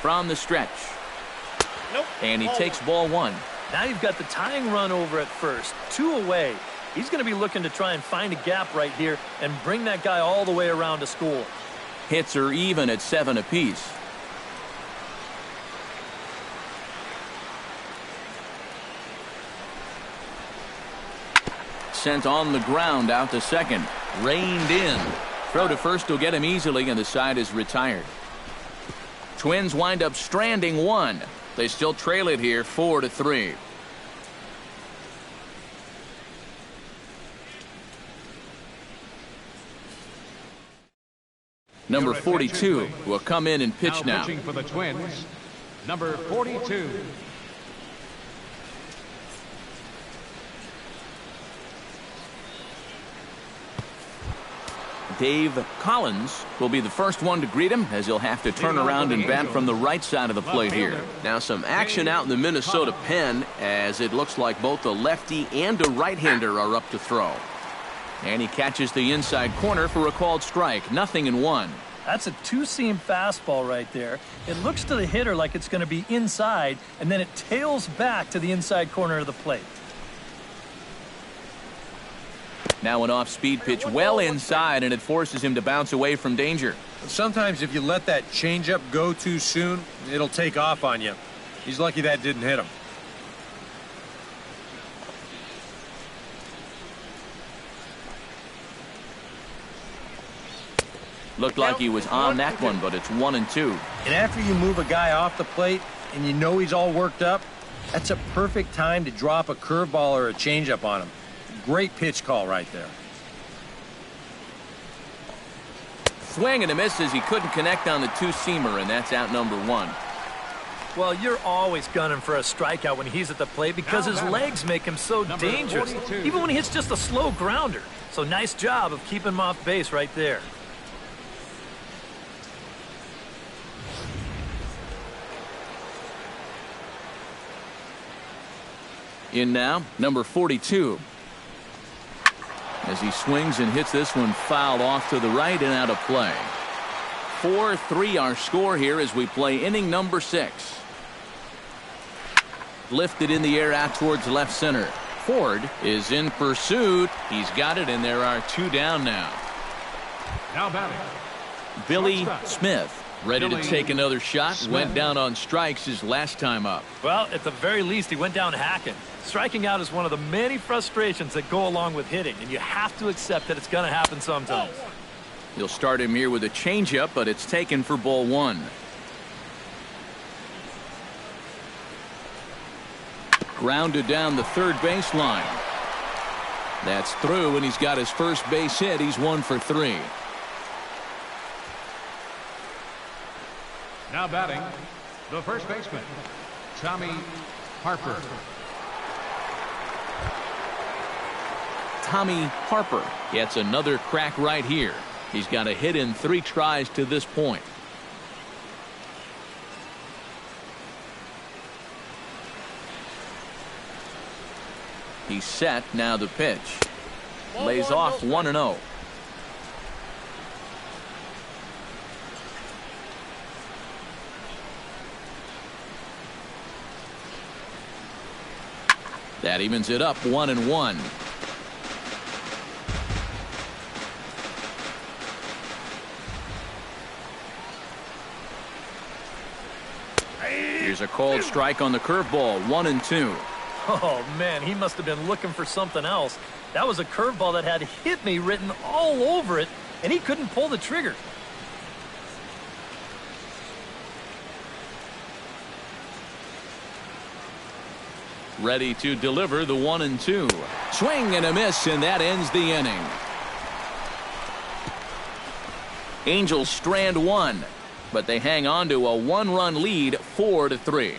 From the stretch. Nope. And he takes ball 1. Now you've got the tying run over at first. 2 away. He's going to be looking to try and find a gap right here and bring that guy all the way around to score. Hits are even at 7 apiece. Sent on the ground out to second. Reined in. Throw to first will get him easily, and the side is retired. Twins wind up stranding 1. They still trail it here 4-3. Number 42 will come in and pitch now. Pitching for the Twins, number 42. Dave Collins will be the first one to greet him, as he'll have to turn around and bat from the right side of the plate here. Now some action out in the Minnesota pen, as it looks like both a lefty and a right-hander are up to throw. And he catches the inside corner for a called strike. 0-1. That's a 2-seam fastball right there. It looks to the hitter like it's going to be inside, and then it tails back to the inside corner of the plate. Now an off-speed pitch well inside, and it forces him to bounce away from danger. Sometimes if you let that changeup go too soon, it'll take off on you. He's lucky that didn't hit him. Looked like he was on that one, but it's 1-2. And after you move a guy off the plate and you know he's all worked up, that's a perfect time to drop a curveball or a changeup on him. Great pitch call right there. Swing and a miss as he couldn't connect on the 2-seamer, and that's out number 1. Well, you're always gunning for a strikeout when he's at the plate because his legs make him so dangerous, even when he hits just a slow grounder. So nice job of keeping him off base right there. In now, number 42. As he swings and hits this one foul off to the right and out of play. 4-3 our score here as we play inning number 6. Lifted in the air out towards left center. Ford is in pursuit. He's got it, and there are 2 down now. Now batting, Billy Smith ready to take another shot. Went down on strikes his last time up. Well, at the very least, he went down hacking. Striking out is one of the many frustrations that go along with hitting, and you have to accept that it's going to happen sometimes. He'll start him here with a changeup, but it's taken for ball 1. Grounded down the third baseline. That's through, and he's got his first base hit. He's 1 for 3. now batting, the first baseman, Tommy Harper. Tommy Harper gets another crack right here. He's got a hit in 3 tries to this point. He's set. Now the pitch. Lays off 1-0. That evens it up 1-1. Here's a called strike on the curveball. 1-2. Oh, man, he must have been looking for something else. That was a curveball that had "hit me" written all over it, and he couldn't pull the trigger. Ready to deliver the 1-2. Swing and a miss, and that ends the inning. Angels strand one, but they hang on to a one-run lead, 4-3.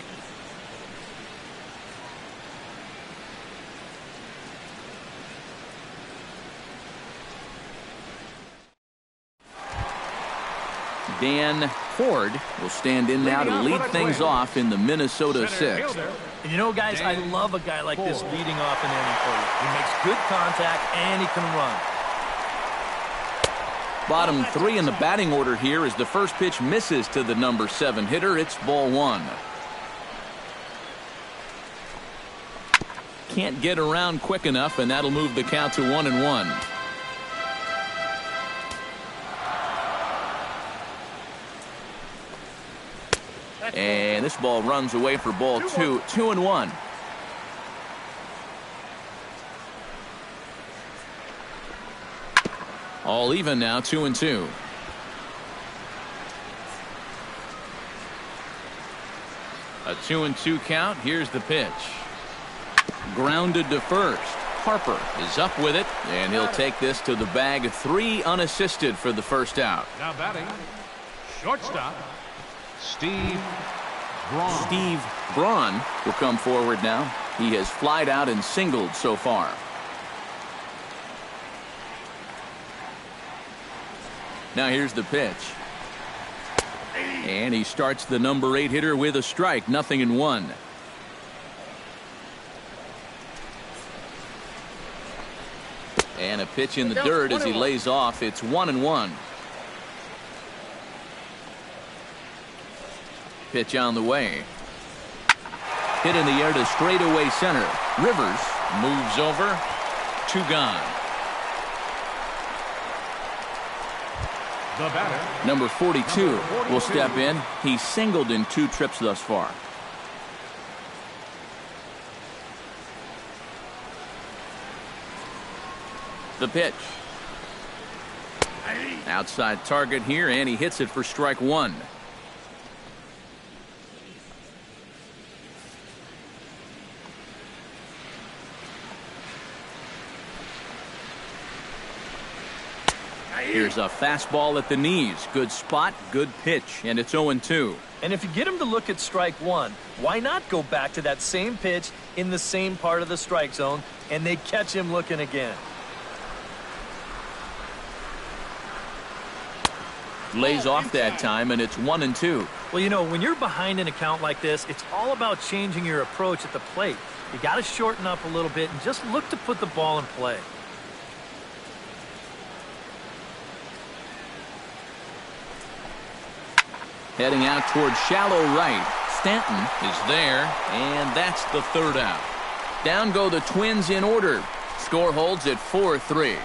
Dan Ford will stand in now to lead things off in the Minnesota sixth. And you know, guys, I love a guy like this leading off an inning for you. He makes good contact and he can run. Bottom three in the batting order here as the first pitch misses to the number 7 hitter. It's ball 1. Can't get around quick enough, and that'll move the count to 1-1. And this ball runs away for ball 2. 2-1. All even now, 2-2. A 2-2 count. Here's the pitch. Grounded to first. Harper is up with it, and he'll take this to the bag. 3 unassisted for the first out. Now batting, shortstop, Steve Braun. Steve Braun will come forward now. He has flied out and singled so far. Now here's the pitch. And he starts the number 8 hitter with a strike. 0-1. And a pitch in the dirt as he lays off. It's 1-1. Pitch on the way. Hit in the air to straightaway center. Rivers moves over. 2 gone. The batter, Number 42 will step in. He's singled in 2 trips thus far. The pitch. Outside target here, and he hits it for strike 1. Here's a fastball at the knees. Good spot, good pitch, and it's 0-2. And if you get him to look at strike 1, why not go back to that same pitch in the same part of the strike zone, and they catch him looking again. Lays off that time, and it's 1-2. Well, you know, when you're behind an account like this, it's all about changing your approach at the plate. You got to shorten up a little bit and just look to put the ball in play. Heading out towards shallow right. Stanton is there, and that's the 3rd out. Down go the Twins in order. Score holds at 4-3.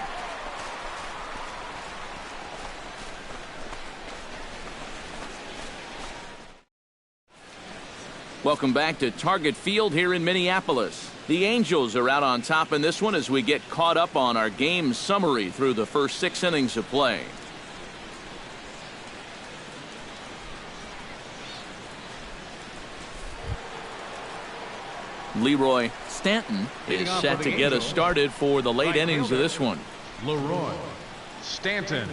Welcome back to Target Field here in Minneapolis. The Angels are out on top in this one as we get caught up on our game summary through the first 6 innings of play. Leroy Stanton is set to get us started for the late innings of this one. Leroy Stanton.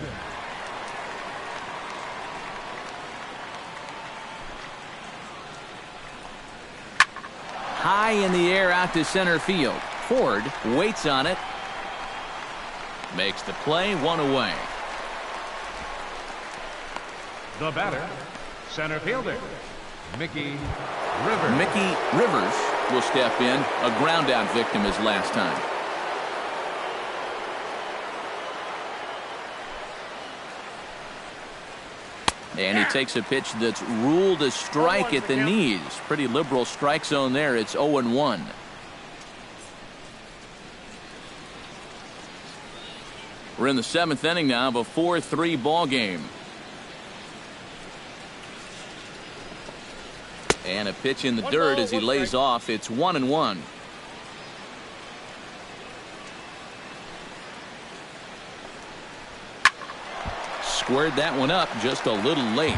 High in the air out to center field. Ford waits on it. Makes the play, 1 away. The batter, center fielder, Mickey Rivers. Mickey Rivers will step in. A ground out victim his last time. And he takes a pitch that's ruled a strike at the knees. Pretty liberal strike zone there. It's 0-1. We're in the 7th inning now of a 4-3 ball game. And a pitch in the dirt as he lays off. It's 1-1. Squared that one up just a little late.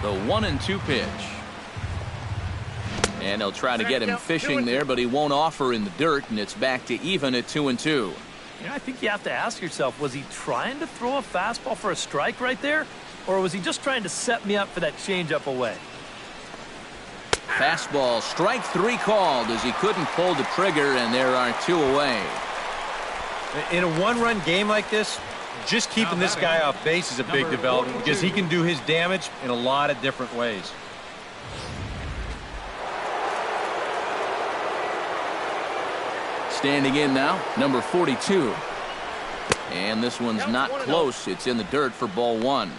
The 1-2 pitch. And they'll try to get him fishing there, but he won't offer in the dirt, and it's back to even at 2-2. You know, I think you have to ask yourself, was he trying to throw a fastball for a strike right there? Or was he just trying to set me up for that changeup away? Fastball, strike 3 called as he couldn't pull the trigger, and there are 2 away. In a one-run game like this, just keeping this guy off base is a big development because he can do his damage in a lot of different ways. Standing in now, number 42. And this one's not close. It's in the dirt for ball 1.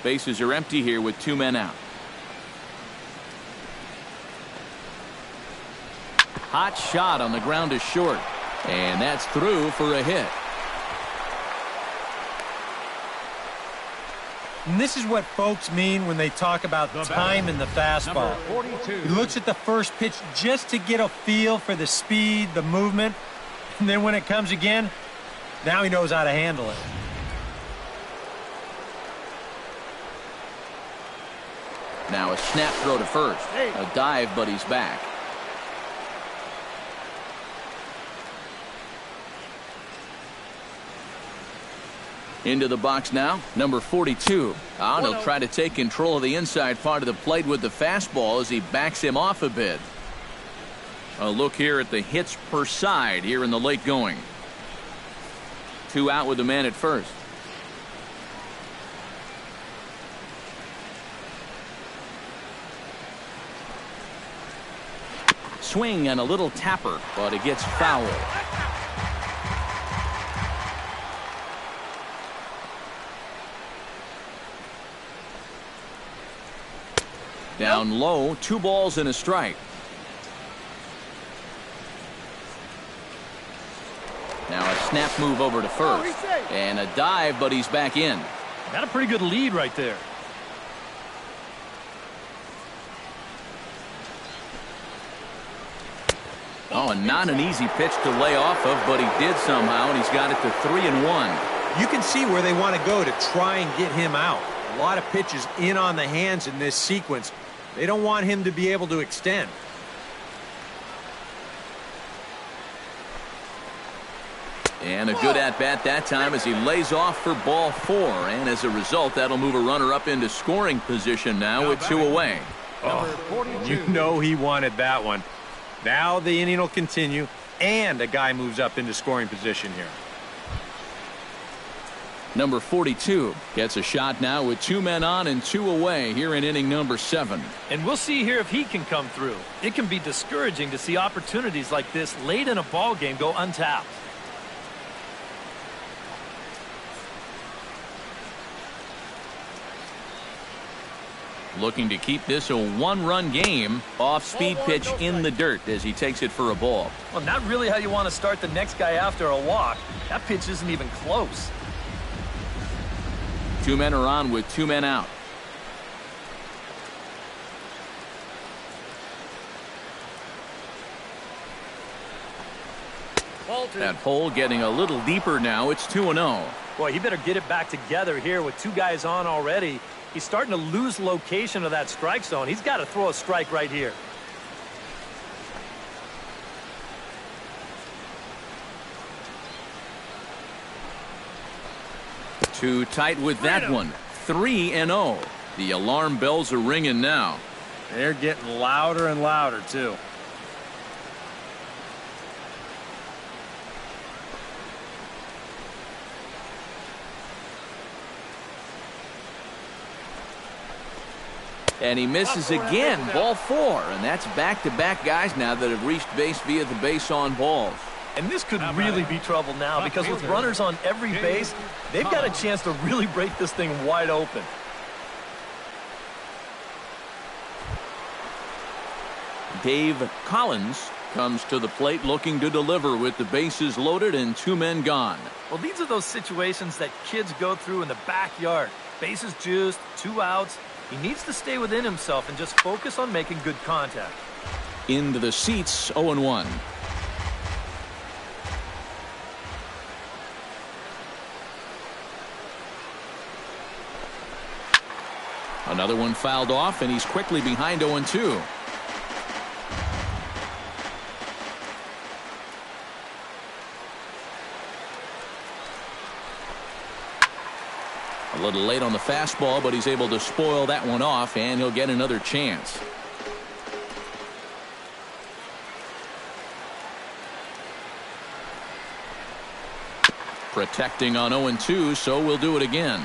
Bases are empty here with 2 men out. Hot shot on the ground is short. And that's through for a hit. And this is what folks mean when they talk about time in the fastball. He looks at the first pitch just to get a feel for the speed, the movement, and then when it comes again, now he knows how to handle it. Now a snap throw to first. A dive, but he's back. Into the box now, number 42. He'll try to take control of the inside part of the plate with the fastball as he backs him off a bit. A look here at the hits per side here in the late going. 2 out with the man at first. Swing and a little tapper, but it gets foul. Down low, 2 balls and a strike. Now a snap move over to first. And a dive, but he's back in. Got a pretty good lead right there. Oh, and not an easy pitch to lay off of, but he did somehow, and he's got it to 3-1. You can see where they want to go to try and get him out. A lot of pitches in on the hands in this sequence. They don't want him to be able to extend. And a good at-bat that time as he lays off for ball 4. And as a result, that'll move a runner up into scoring position now with 2 away. Oh, you know he wanted that one. Now the inning will continue, and a guy moves up into scoring position here. Number 42 gets a shot now with 2 men on and 2 away here in inning number 7. And we'll see here if he can come through. It can be discouraging to see opportunities like this late in a ball game go untapped. Looking to keep this a 1-run game. Off-speed pitch in the dirt as he takes it for a ball. Well, not really how you want to start the next guy after a walk. That pitch isn't even close. 2 men are on with 2 men out. That hole getting a little deeper now. It's 2-0. Boy, he better get it back together here with 2 guys on already. He's starting to lose location of that strike zone. He's got to throw a strike right here. Too tight with that one. 3-0. The alarm bells are ringing now. They're getting louder and louder, too. And he misses again, ball 4, and that's back-to-back guys now that have reached base via the base on balls. And this could really be trouble now because with runners on every base, they've got a chance to really break this thing wide open. Dave Collins comes to the plate looking to deliver with the bases loaded and 2 men gone. Well, these are those situations that kids go through in the backyard. Bases juiced, 2 outs. He needs to stay within himself and just focus on making good contact. Into the seats, 0-1. Another one fouled off, and he's quickly behind 0-2. A little late on the fastball, but he's able to spoil that one off, and he'll get another chance. Protecting on 0-2, so we'll do it again.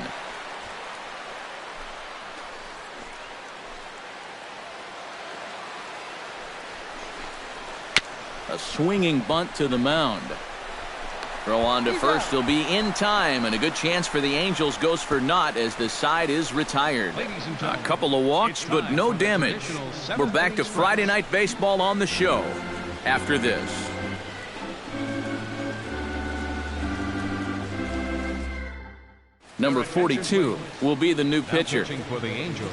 A swinging bunt to the mound. Throw on to first. He'll be in time, and a good chance for the Angels goes for naught as the side is retired. A couple of walks, but no damage. We're back to Friday Night Baseball on the show after this. Number 42 will be the new pitcher. Pitching for the Angels,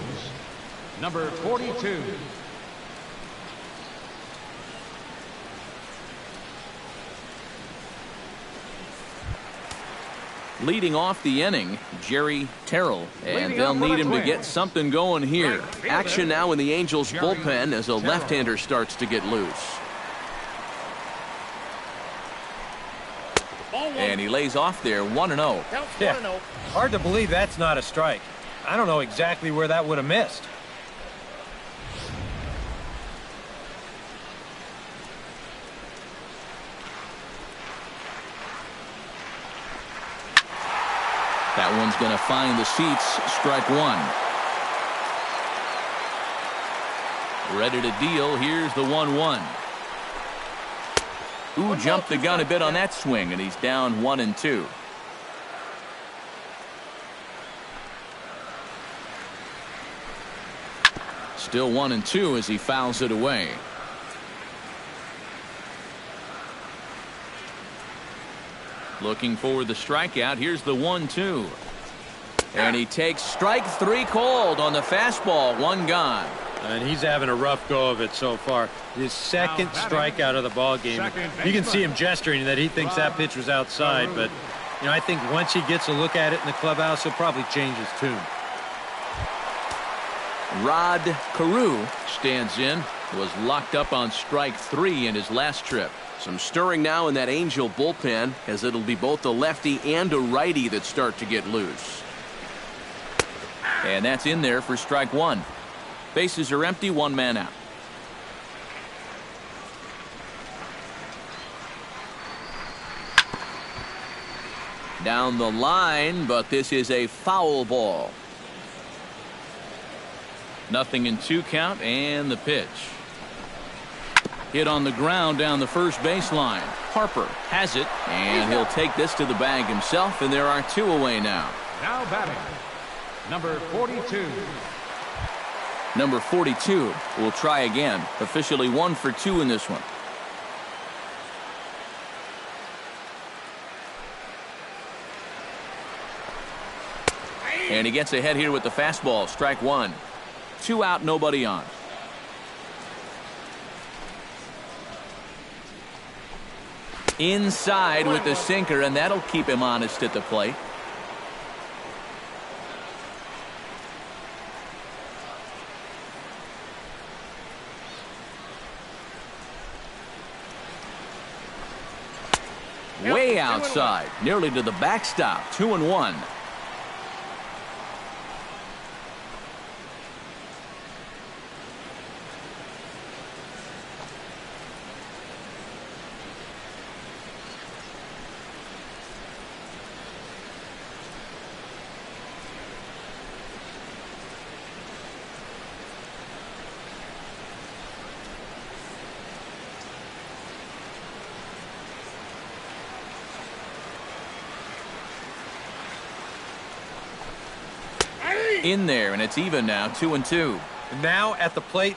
number 42. Leading off the inning, Jerry Terrell, and they'll need him to get something going here. Action now in the Angels bullpen as a left-hander starts to get loose. And he lays off there, 1-0. Yeah. Hard to believe that's not a strike. I don't know exactly where that would have missed. That one's going to find the seats. Strike 1. Ready to deal. Here's the 1-1. Ooh, jumped the gun a bit on that swing, and he's down 1-2. Still 1-2 as he fouls it away. Looking for the strikeout. Here's the 1-2. And he takes strike 3 called on the fastball. 1 gone. And he's having a rough go of it so far. His second strikeout of the ball game. You can see him gesturing that he thinks that pitch was outside, but you know, I think once he gets a look at it in the clubhouse, he'll probably change his tune. Rod Carew stands in. Was locked up on strike 3 in his last trip. Some stirring now in that Angel bullpen, as it'll be both a lefty and a righty that start to get loose. And that's in there for strike 1. Bases are empty, 1 man out. Down the line, but this is a foul ball. 0-2 count, and the pitch. Hit on the ground down the first baseline. Harper has it, and he'll take this to the bag himself, and there are 2 away now. Now batting, number 42. Number 42 will try again. Officially 1 for 2 in this one. And he gets ahead here with the fastball. Strike 1. 2 out, nobody on. Inside with the sinker, and that'll keep him honest at the plate. Way outside, nearly to the backstop. 2-1. In there, and it's even now, 2-2. And now at the plate,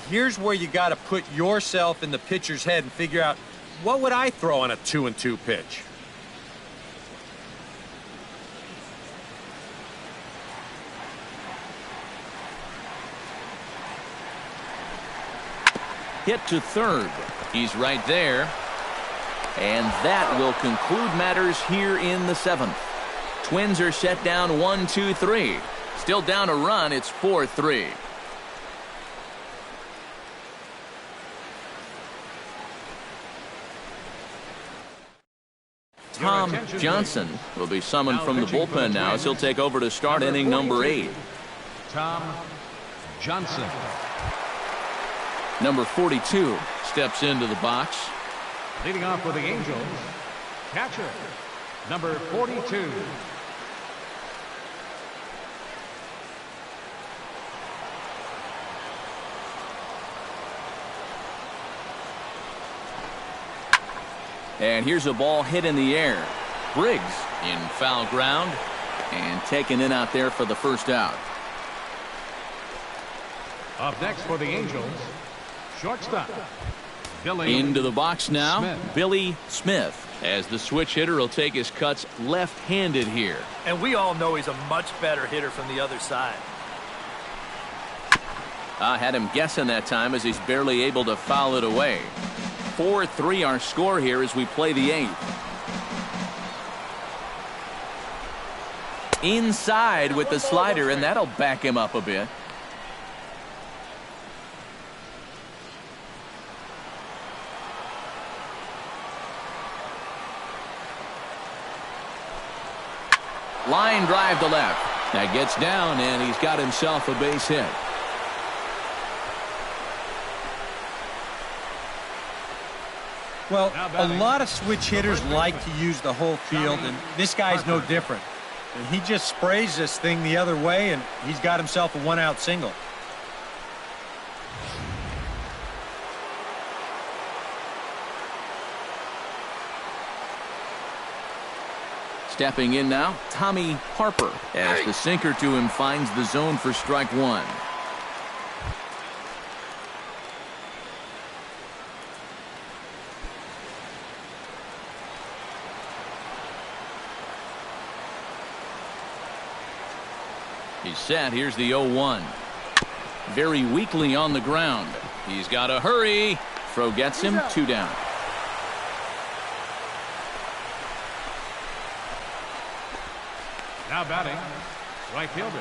here's where you got to put yourself in the pitcher's head and figure out, what would I throw on a 2-2 pitch? Hit to third. He's right there. And that will conclude matters here in the 7th. Twins are set down 1-2-3. Still down a run. It's 4-3. Tom Johnson will be summoned from the bullpen now as he'll take over to start inning number 8. Tom Johnson. Number 42 steps into the box. Leading off for the Angels, catcher, number 42. And here's a ball hit in the air. Briggs in foul ground and taken in out there for the first out. Up next for the Angels, shortstop, Billy into the box now, Smith. Billy Smith, as the switch hitter will take his cuts left-handed here. And we all know he's a much better hitter from the other side. I had him guessing that time as he's barely able to foul it away. 4-3 our score here as we play the 8th. Inside with the slider, and that'll back him up a bit. Line drive to left. That gets down, and he's got himself a base hit. Well, a lot of switch hitters like to use the whole field, and this guy's no different. And he just sprays this thing the other way, and he's got himself a one-out single. Stepping in now, Tommy Harper, as the sinker to him finds the zone for strike 1. He's set. Here's the 0-1. Very weakly on the ground. He's got to hurry. Throw gets him, 2 down. Now batting, right fielder,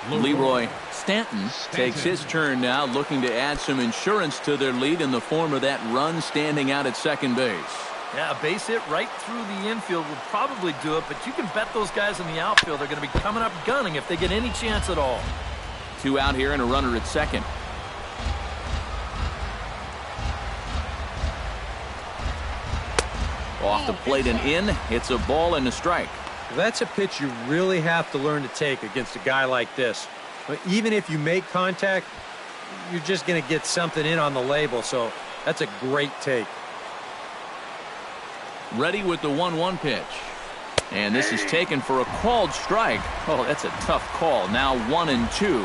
Leroy Stanton takes his turn now, looking to add some insurance to their lead in the form of that run standing out at second base. Yeah, a base hit right through the infield would probably do it, but you can bet those guys in the outfield are going to be coming up gunning if they get any chance at all. 2 out here and a runner at second. Off the plate and in. It's a ball and a strike. That's a pitch you really have to learn to take against a guy like this. But even if you make contact, you're just going to get something in on the label, so that's a great take. Ready with the 1-1 pitch. And this is taken for a called strike. Oh, that's a tough call. Now 1-2.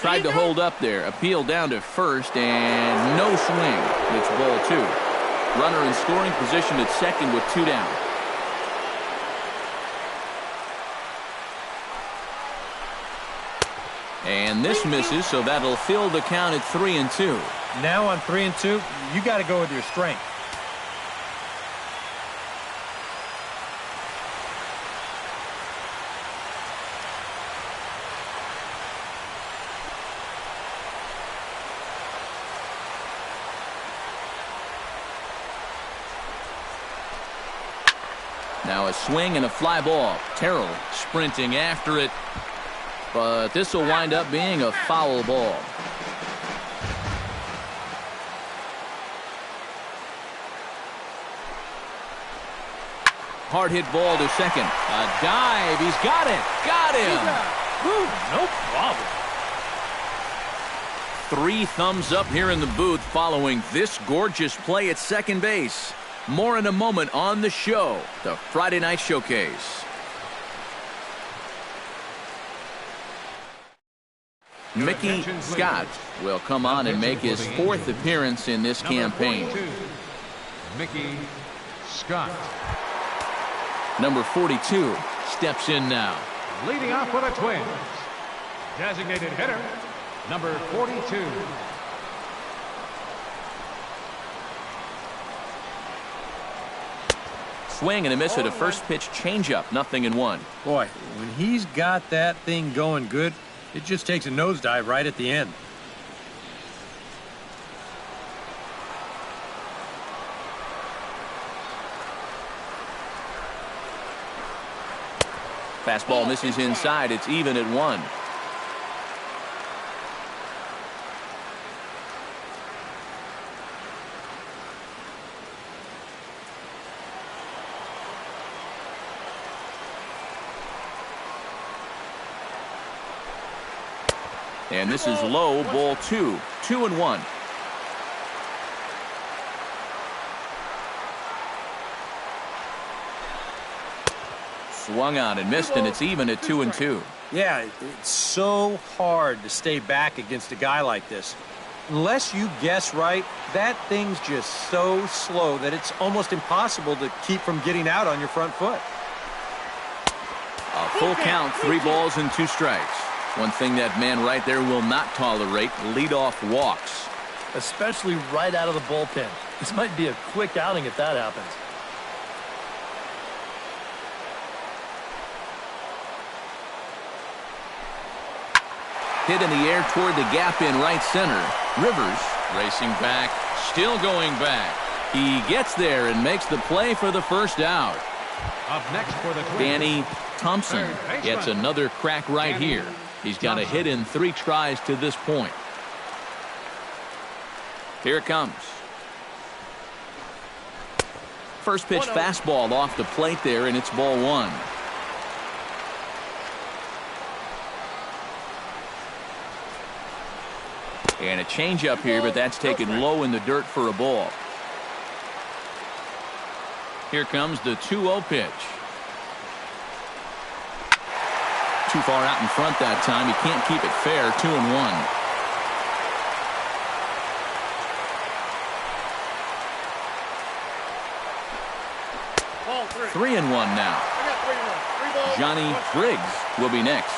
Tried to hold up there. Appeal down to first, and no swing. It's ball 2. Runner in scoring position at second with 2 down. And this misses, so that'll fill the count at 3-2. Now on 3-2, you got to go with your strength. Now a swing and a fly ball. Terrell sprinting after it. But this will wind up being a foul ball. Hard hit ball to second. A dive. He's got it. Got him. Whew, no problem. 3 thumbs up here in the booth following this gorgeous play at second base. More in a moment on the show, the Friday Night Showcase. Mickey Scott will come on and make his 4th appearance in this campaign. 42, Mickey Scott. Number 42 steps in now. Leading off for the Twins, designated hitter, number 42. Swing and a miss at a first pitch changeup, 0-1. Boy, when he's got that thing going good, it just takes a nosedive right at the end. Fastball misses inside. It's even at 1. And this is low, ball 2. 2-1. Swung on and missed, and it's even at 2-2. Yeah, it's so hard to stay back against a guy like this. Unless you guess right, that thing's just so slow that it's almost impossible to keep from getting out on your front foot. A full count, 3 balls and 2 strikes. One thing that man right there will not tolerate, leadoff walks. Especially right out of the bullpen. This might be a quick outing if that happens. Hit in the air toward the gap in right center. Rivers racing back, still going back. He gets there and makes the play for the first out. Up next for the Twins, Danny Thompson gets another crack right here. He's got a hit in 3 tries to this point. Here it comes. First pitch fastball off the plate there, and it's ball 1. And a changeup here, but that's taken low in the dirt for a ball. Here comes the 2-0 pitch. Too far out in front that time. He can't keep it fair. 2-1. Ball 3. 3-1 now. I got 3 balls. Johnny 1 strike. Briggs will be next.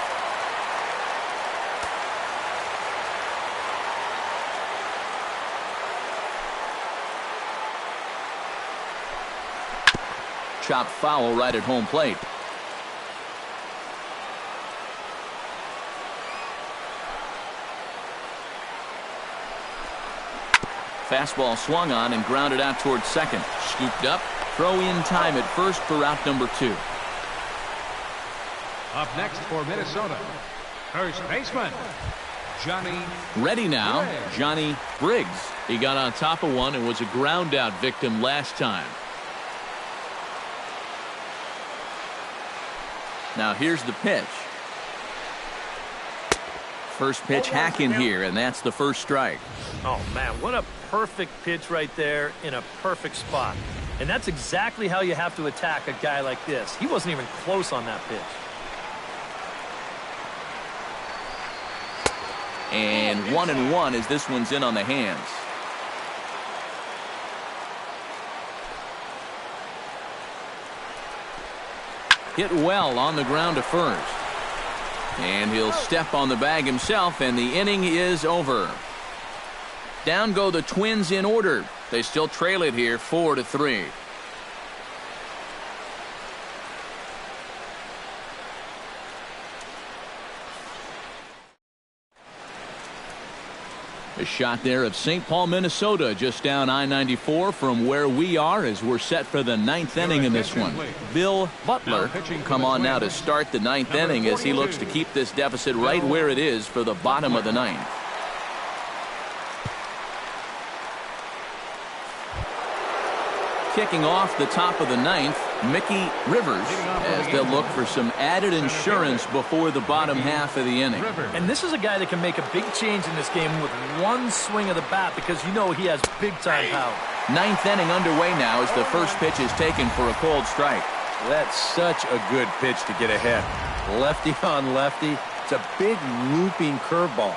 Chopped foul right at home plate. Fastball swung on and grounded out towards second. Scooped up. Throw in time at first for out number 2. up next for Minnesota, first baseman, Johnny. Ready now, Johnny Briggs. He got on top of one and was a ground out victim last time. Now here's the pitch. First pitch hacking here, and that's the first strike. Oh, man, what a perfect pitch right there in a perfect spot. And that's exactly how you have to attack a guy like this. He wasn't even close on that pitch. And 1-1 as this one's in on the hands. Hit well on the ground to first. And he'll step on the bag himself, and the inning is over. Down go the Twins in order. They still trail it here 4-3. A shot there of St. Paul, Minnesota, just down I-94 from where we are as we're set for the 9th inning in this one. Bill Butler come on now to start the 9th inning as he looks to keep this deficit right where it is for the bottom of the 9th. Kicking off the top of the 9th Mickey Rivers, as they'll look for some added insurance before the bottom half of the inning. And this is a guy that can make a big change in this game with one swing of the bat, because you know he has big-time power. Ninth inning underway now as the first pitch is taken for a called strike. That's such a good pitch to get ahead. Lefty on lefty. It's a big looping curveball.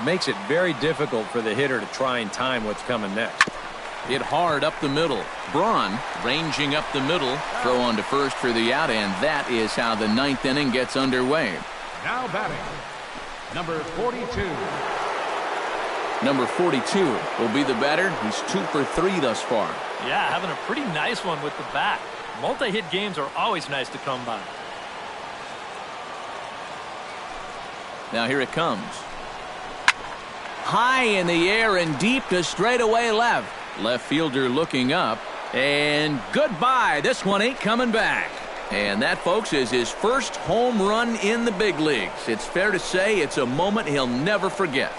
Makes it very difficult for the hitter to try and time what's coming next. Hit hard up the middle. Braun ranging up the middle. Throw on to first for the out, and that is how the ninth inning gets underway. Now batting, number 42. Number 42 will be the batter. He's 2 for 3 thus far. Yeah, having a pretty nice one with the bat. Multi-hit games are always nice to come by. Now here it comes. High in the air and deep to straightaway left. Left fielder looking up. And goodbye. This one ain't coming back. And that, folks, is his first home run in the big leagues. It's fair to say it's a moment he'll never forget.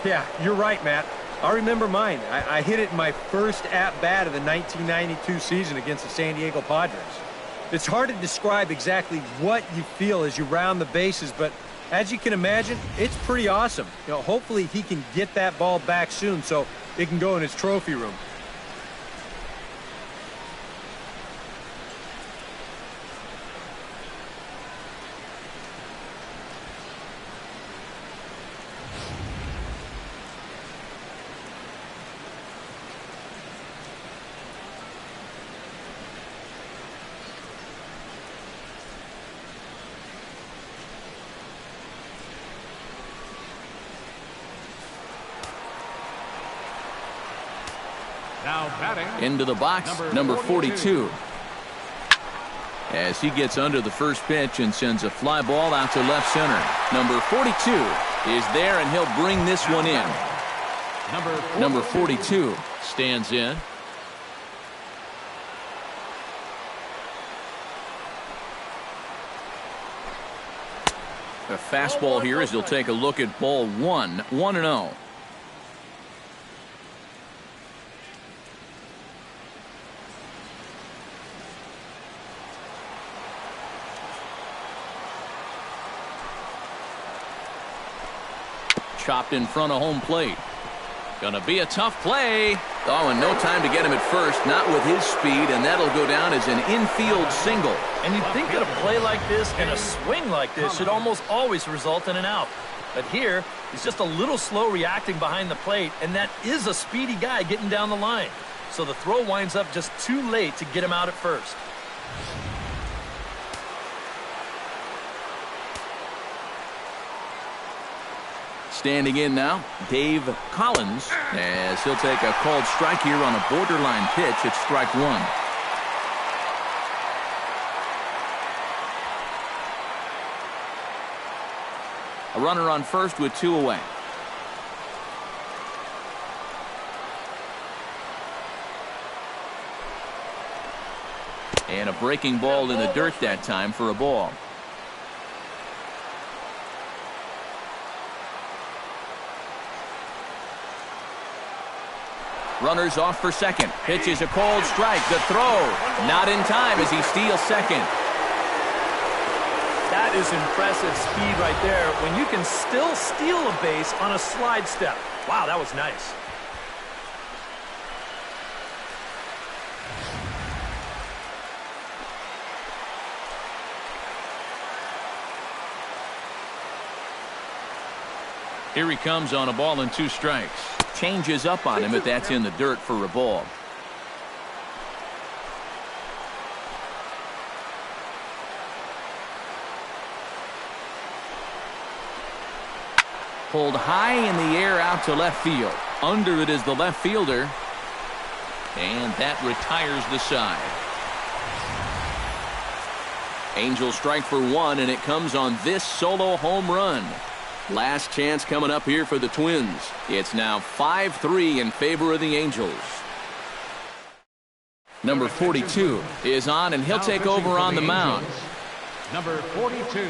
Yeah, you're right, Matt. I remember mine. I hit it in my first at-bat of the 1992 season against the San Diego Padres. It's hard to describe exactly what you feel as you round the bases, but as you can imagine, it's pretty awesome. You know, hopefully he can get that ball back soon so it can go in his trophy room. Now batting, into the box, number 42. As he gets under the first pitch and sends a fly ball out to left center. Number 42 is there, and he'll bring this one in. Number 42 stands in. A fastball here as he'll take a look at ball 1. 1-0. Chopped in front of home plate. Gonna be a tough play. Oh, and no time to get him at first, not with his speed, and that'll go down as an infield single. And you'd think that a play like this and a swing like this should almost always result in an out. But here, he's just a little slow reacting behind the plate, and that is a speedy guy getting down the line. So the throw winds up just too late to get him out at first. Standing in now, Dave Collins, as he'll take a called strike here on a borderline pitch. It's strike 1. A runner on first with 2 away. And a breaking ball in the dirt that time for a ball. Runners off for second. Pitch is a called strike. The throw not in time as he steals second. That is impressive speed right there when you can still steal a base on a slide step. Wow, that was nice. Here he comes on a ball and 2 strikes. Changes up on him, but that's in the dirt for a ball. Pulled high in the air out to left field. Under it is the left fielder. And that retires the side. Angels strike for 1, and it comes on this solo home run. Last chance coming up here for the Twins. It's now 5-3 in favor of the Angels. Number 42 is on, and he'll take over on the mound. Number 42.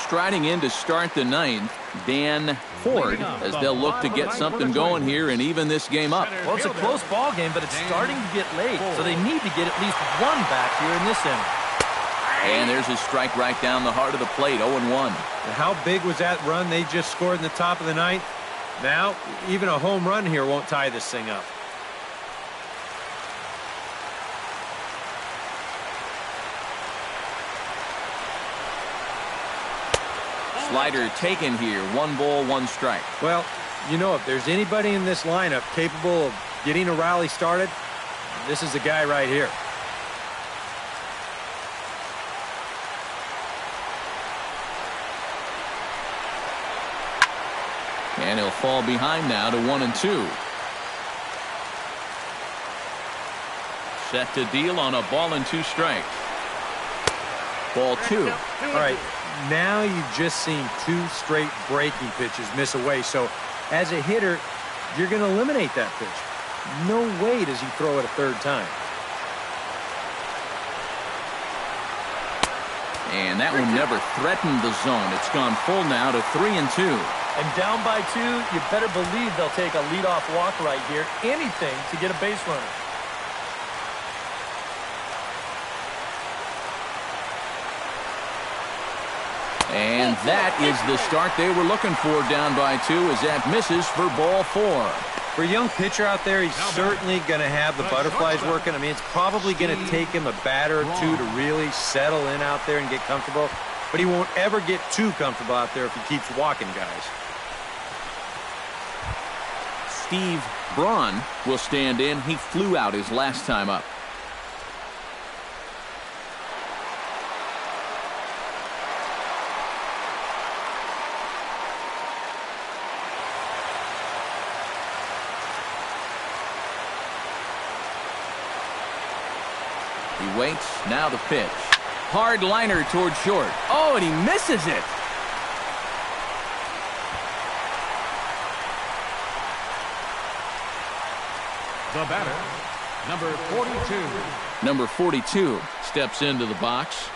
striding in to start the ninth, Dan Ford, as they'll look to get something going here and even this game up. Well, it's a close ball game, but it's starting to get late, so they need to get at least one back here in this inning. And there's a strike right down the heart of the plate, 0-1. And how big was that run they just scored in the top of the ninth? Now, even a home run here won't tie this thing up. Slider taken here, 1 ball, 1 strike. Well, you know, if there's anybody in this lineup capable of getting a rally started, this is the guy right here. And he'll fall behind now to 1-2. Set to deal on a ball and 2 strikes. Ball 2. All right, now you've just seen 2 straight breaking pitches miss away. So as a hitter, you're going to eliminate that pitch. No way does he throw it a 3rd time. And that one never threatened the zone. It's gone full now to 3-2. And down by 2, you better believe they'll take a leadoff walk right here. Anything to get a base runner. And that is the start they were looking for down by 2 as that misses for ball 4. For a young pitcher out there, he's certainly going to have the butterflies working. I mean, it's probably going to take him a batter or 2 to really settle in out there and get comfortable. But he won't ever get too comfortable out there if he keeps walking guys. Steve Braun will stand in. He flew out his last time up. He waits. Now the pitch. Hard liner toward short. Oh, and he misses it. The batter, number 42. Number 42 steps into the box.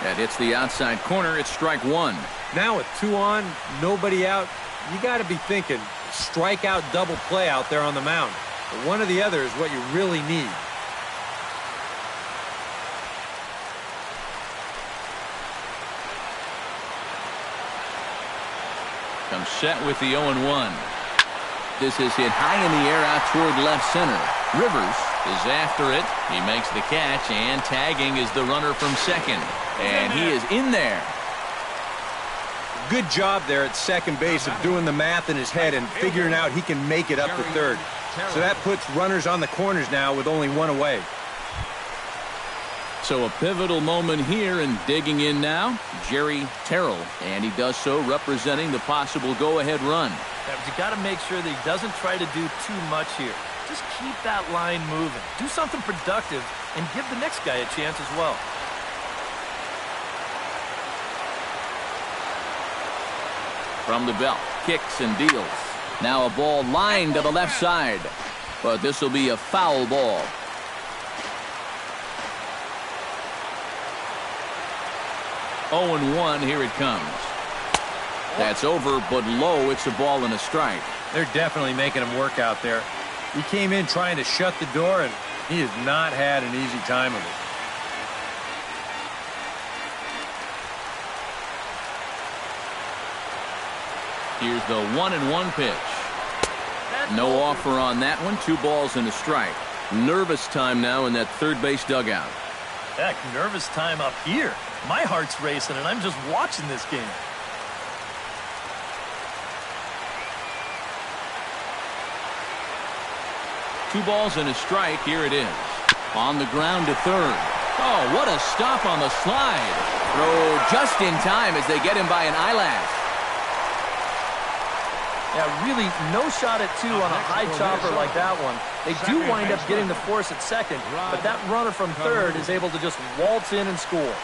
That hits the outside corner. It's strike 1. Now with 2 on, nobody out, you got to be thinking strikeout double play out there on the mound. But one or the other is what you really need. Comes set with the 0-1. This is hit high in the air out toward left center. Rivers is after it. He makes the catch, and tagging is the runner from second. And he is in there. Good job there at second base of doing the math in his head and figuring out he can make it up to third. So that puts runners on the corners now with only 1 away. So a pivotal moment here, and digging in now, Jerry Terrell. And he does so representing the possible go-ahead run. Yeah, but you got to make sure that he doesn't try to do too much here. Just keep that line moving. Do something productive and give the next guy a chance as well. From the belt, kicks and deals. Now a ball lined to the left side. But this will be a foul ball. Oh, and 1, here it comes. That's over, but low. It's a ball and a strike. They're definitely making him work out there. He came in trying to shut the door, and he has not had an easy time of it. Here's the 1-1 pitch. No offer on that one. 2 balls and a strike. Nervous time now in that third base dugout. Heck, nervous time up here. My heart's racing, and I'm just watching this game. Two balls and a strike. Here it is. On the ground to third. Oh, what a stop on the slide. Throw just in time as they get him by an eyelash. Yeah, really no shot at 2 on a high chopper like that one. They do wind up getting the force at second, but that runner from third is able to just waltz in and score.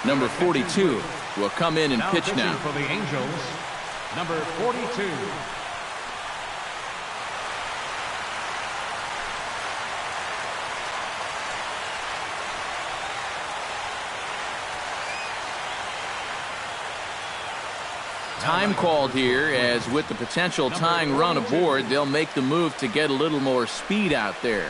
Number 42 will come in and pitch now. For the Angels, number 42. Time called here, as with the potential tying run aboard, they'll make the move to get a little more speed out there.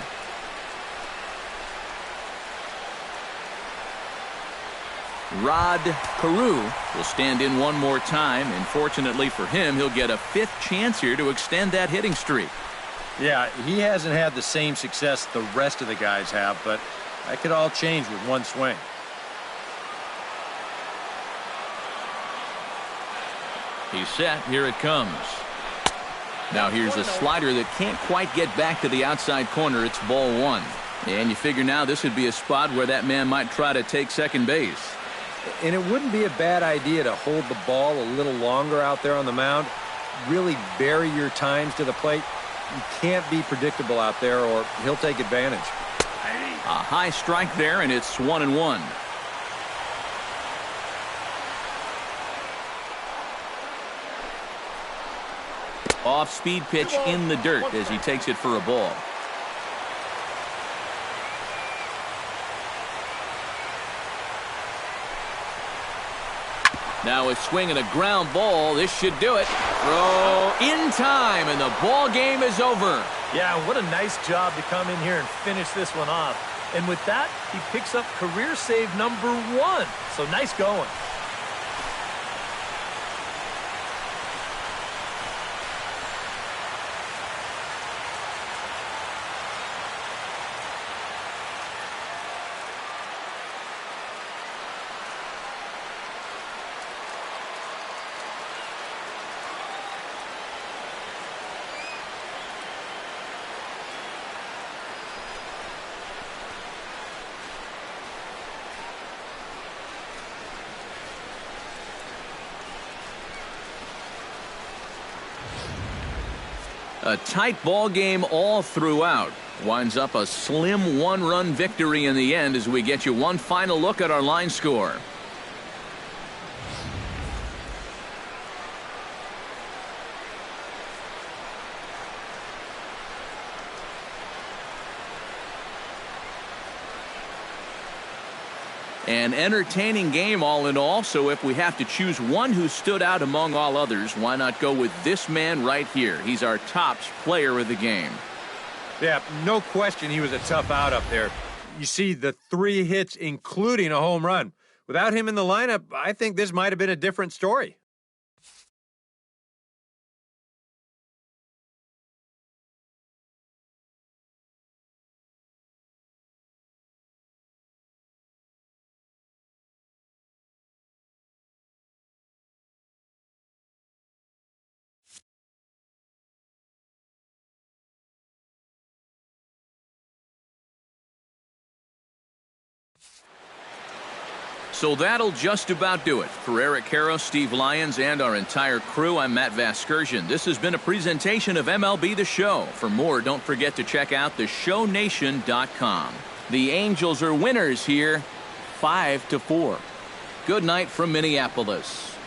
Rod Carew will stand in one more time, and fortunately for him, he'll get a fifth chance here to extend that hitting streak. Yeah, he hasn't had the same success the rest of the guys have, but that could all change with one swing. He's set. Here it comes. Now here's a slider that can't quite get back to the outside corner. It's ball one. And you figure now this would be a spot where that man might try to take second base. And it wouldn't be a bad idea to hold the ball a little longer out there on the mound. Really vary your times to the plate. You can't be predictable out there or he'll take advantage. A high strike there, and it's 1-1. Off-speed pitch in the dirt as he takes it for a ball. Now a swing and a ground ball. This should do it. Throw in time, and the ball game is over. Yeah, what a nice job to come in here and finish this one off. And with that, he picks up career save number 1. So nice going. A tight ball game all throughout. Winds up a slim one-run victory in the end as we get you one final look at our line score. An entertaining game all in all, so if we have to choose one who stood out among all others, why not go with this man right here? He's our top player of the game. Yeah, no question he was a tough out up there. You see the 3 hits, including a home run. Without him in the lineup, I think this might have been a different story. So that'll just about do it. For Eric Caro, Steve Lyons, and our entire crew, I'm Matt Vasgersian. This has been a presentation of MLB The Show. For more, don't forget to check out theshownation.com. The Angels are winners here, 5-4. Good night from Minneapolis.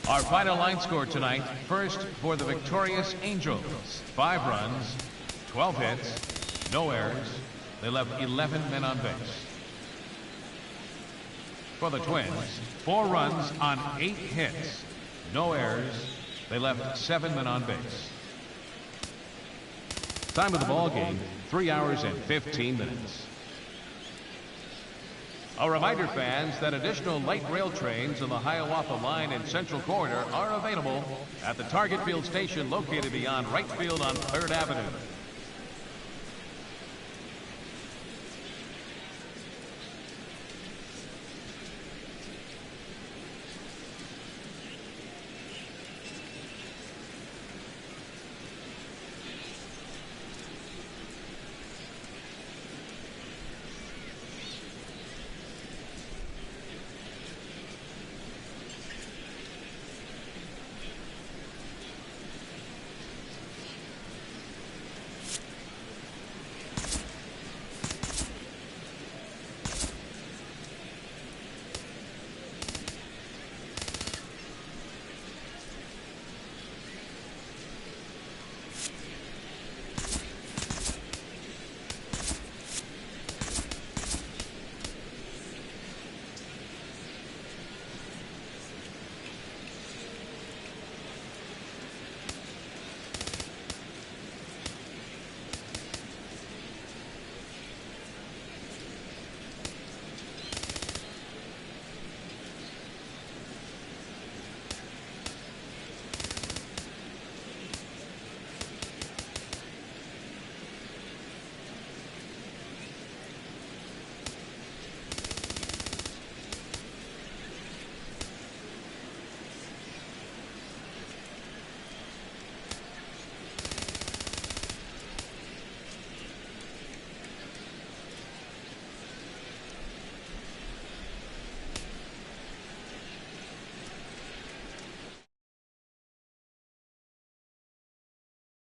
Our final line score tonight, first for the victorious Angels, 5 runs, 12 hits, no errors. They left 11 men on base. For the Twins, 4 runs on 8 hits, no errors. They left 7 men on base. Time of the ball game, 3 hours and 15 minutes. A reminder, fans, that additional light rail trains on the Hiawatha Line and Central Corridor are available at the Target Field station located beyond right field on 3rd Avenue.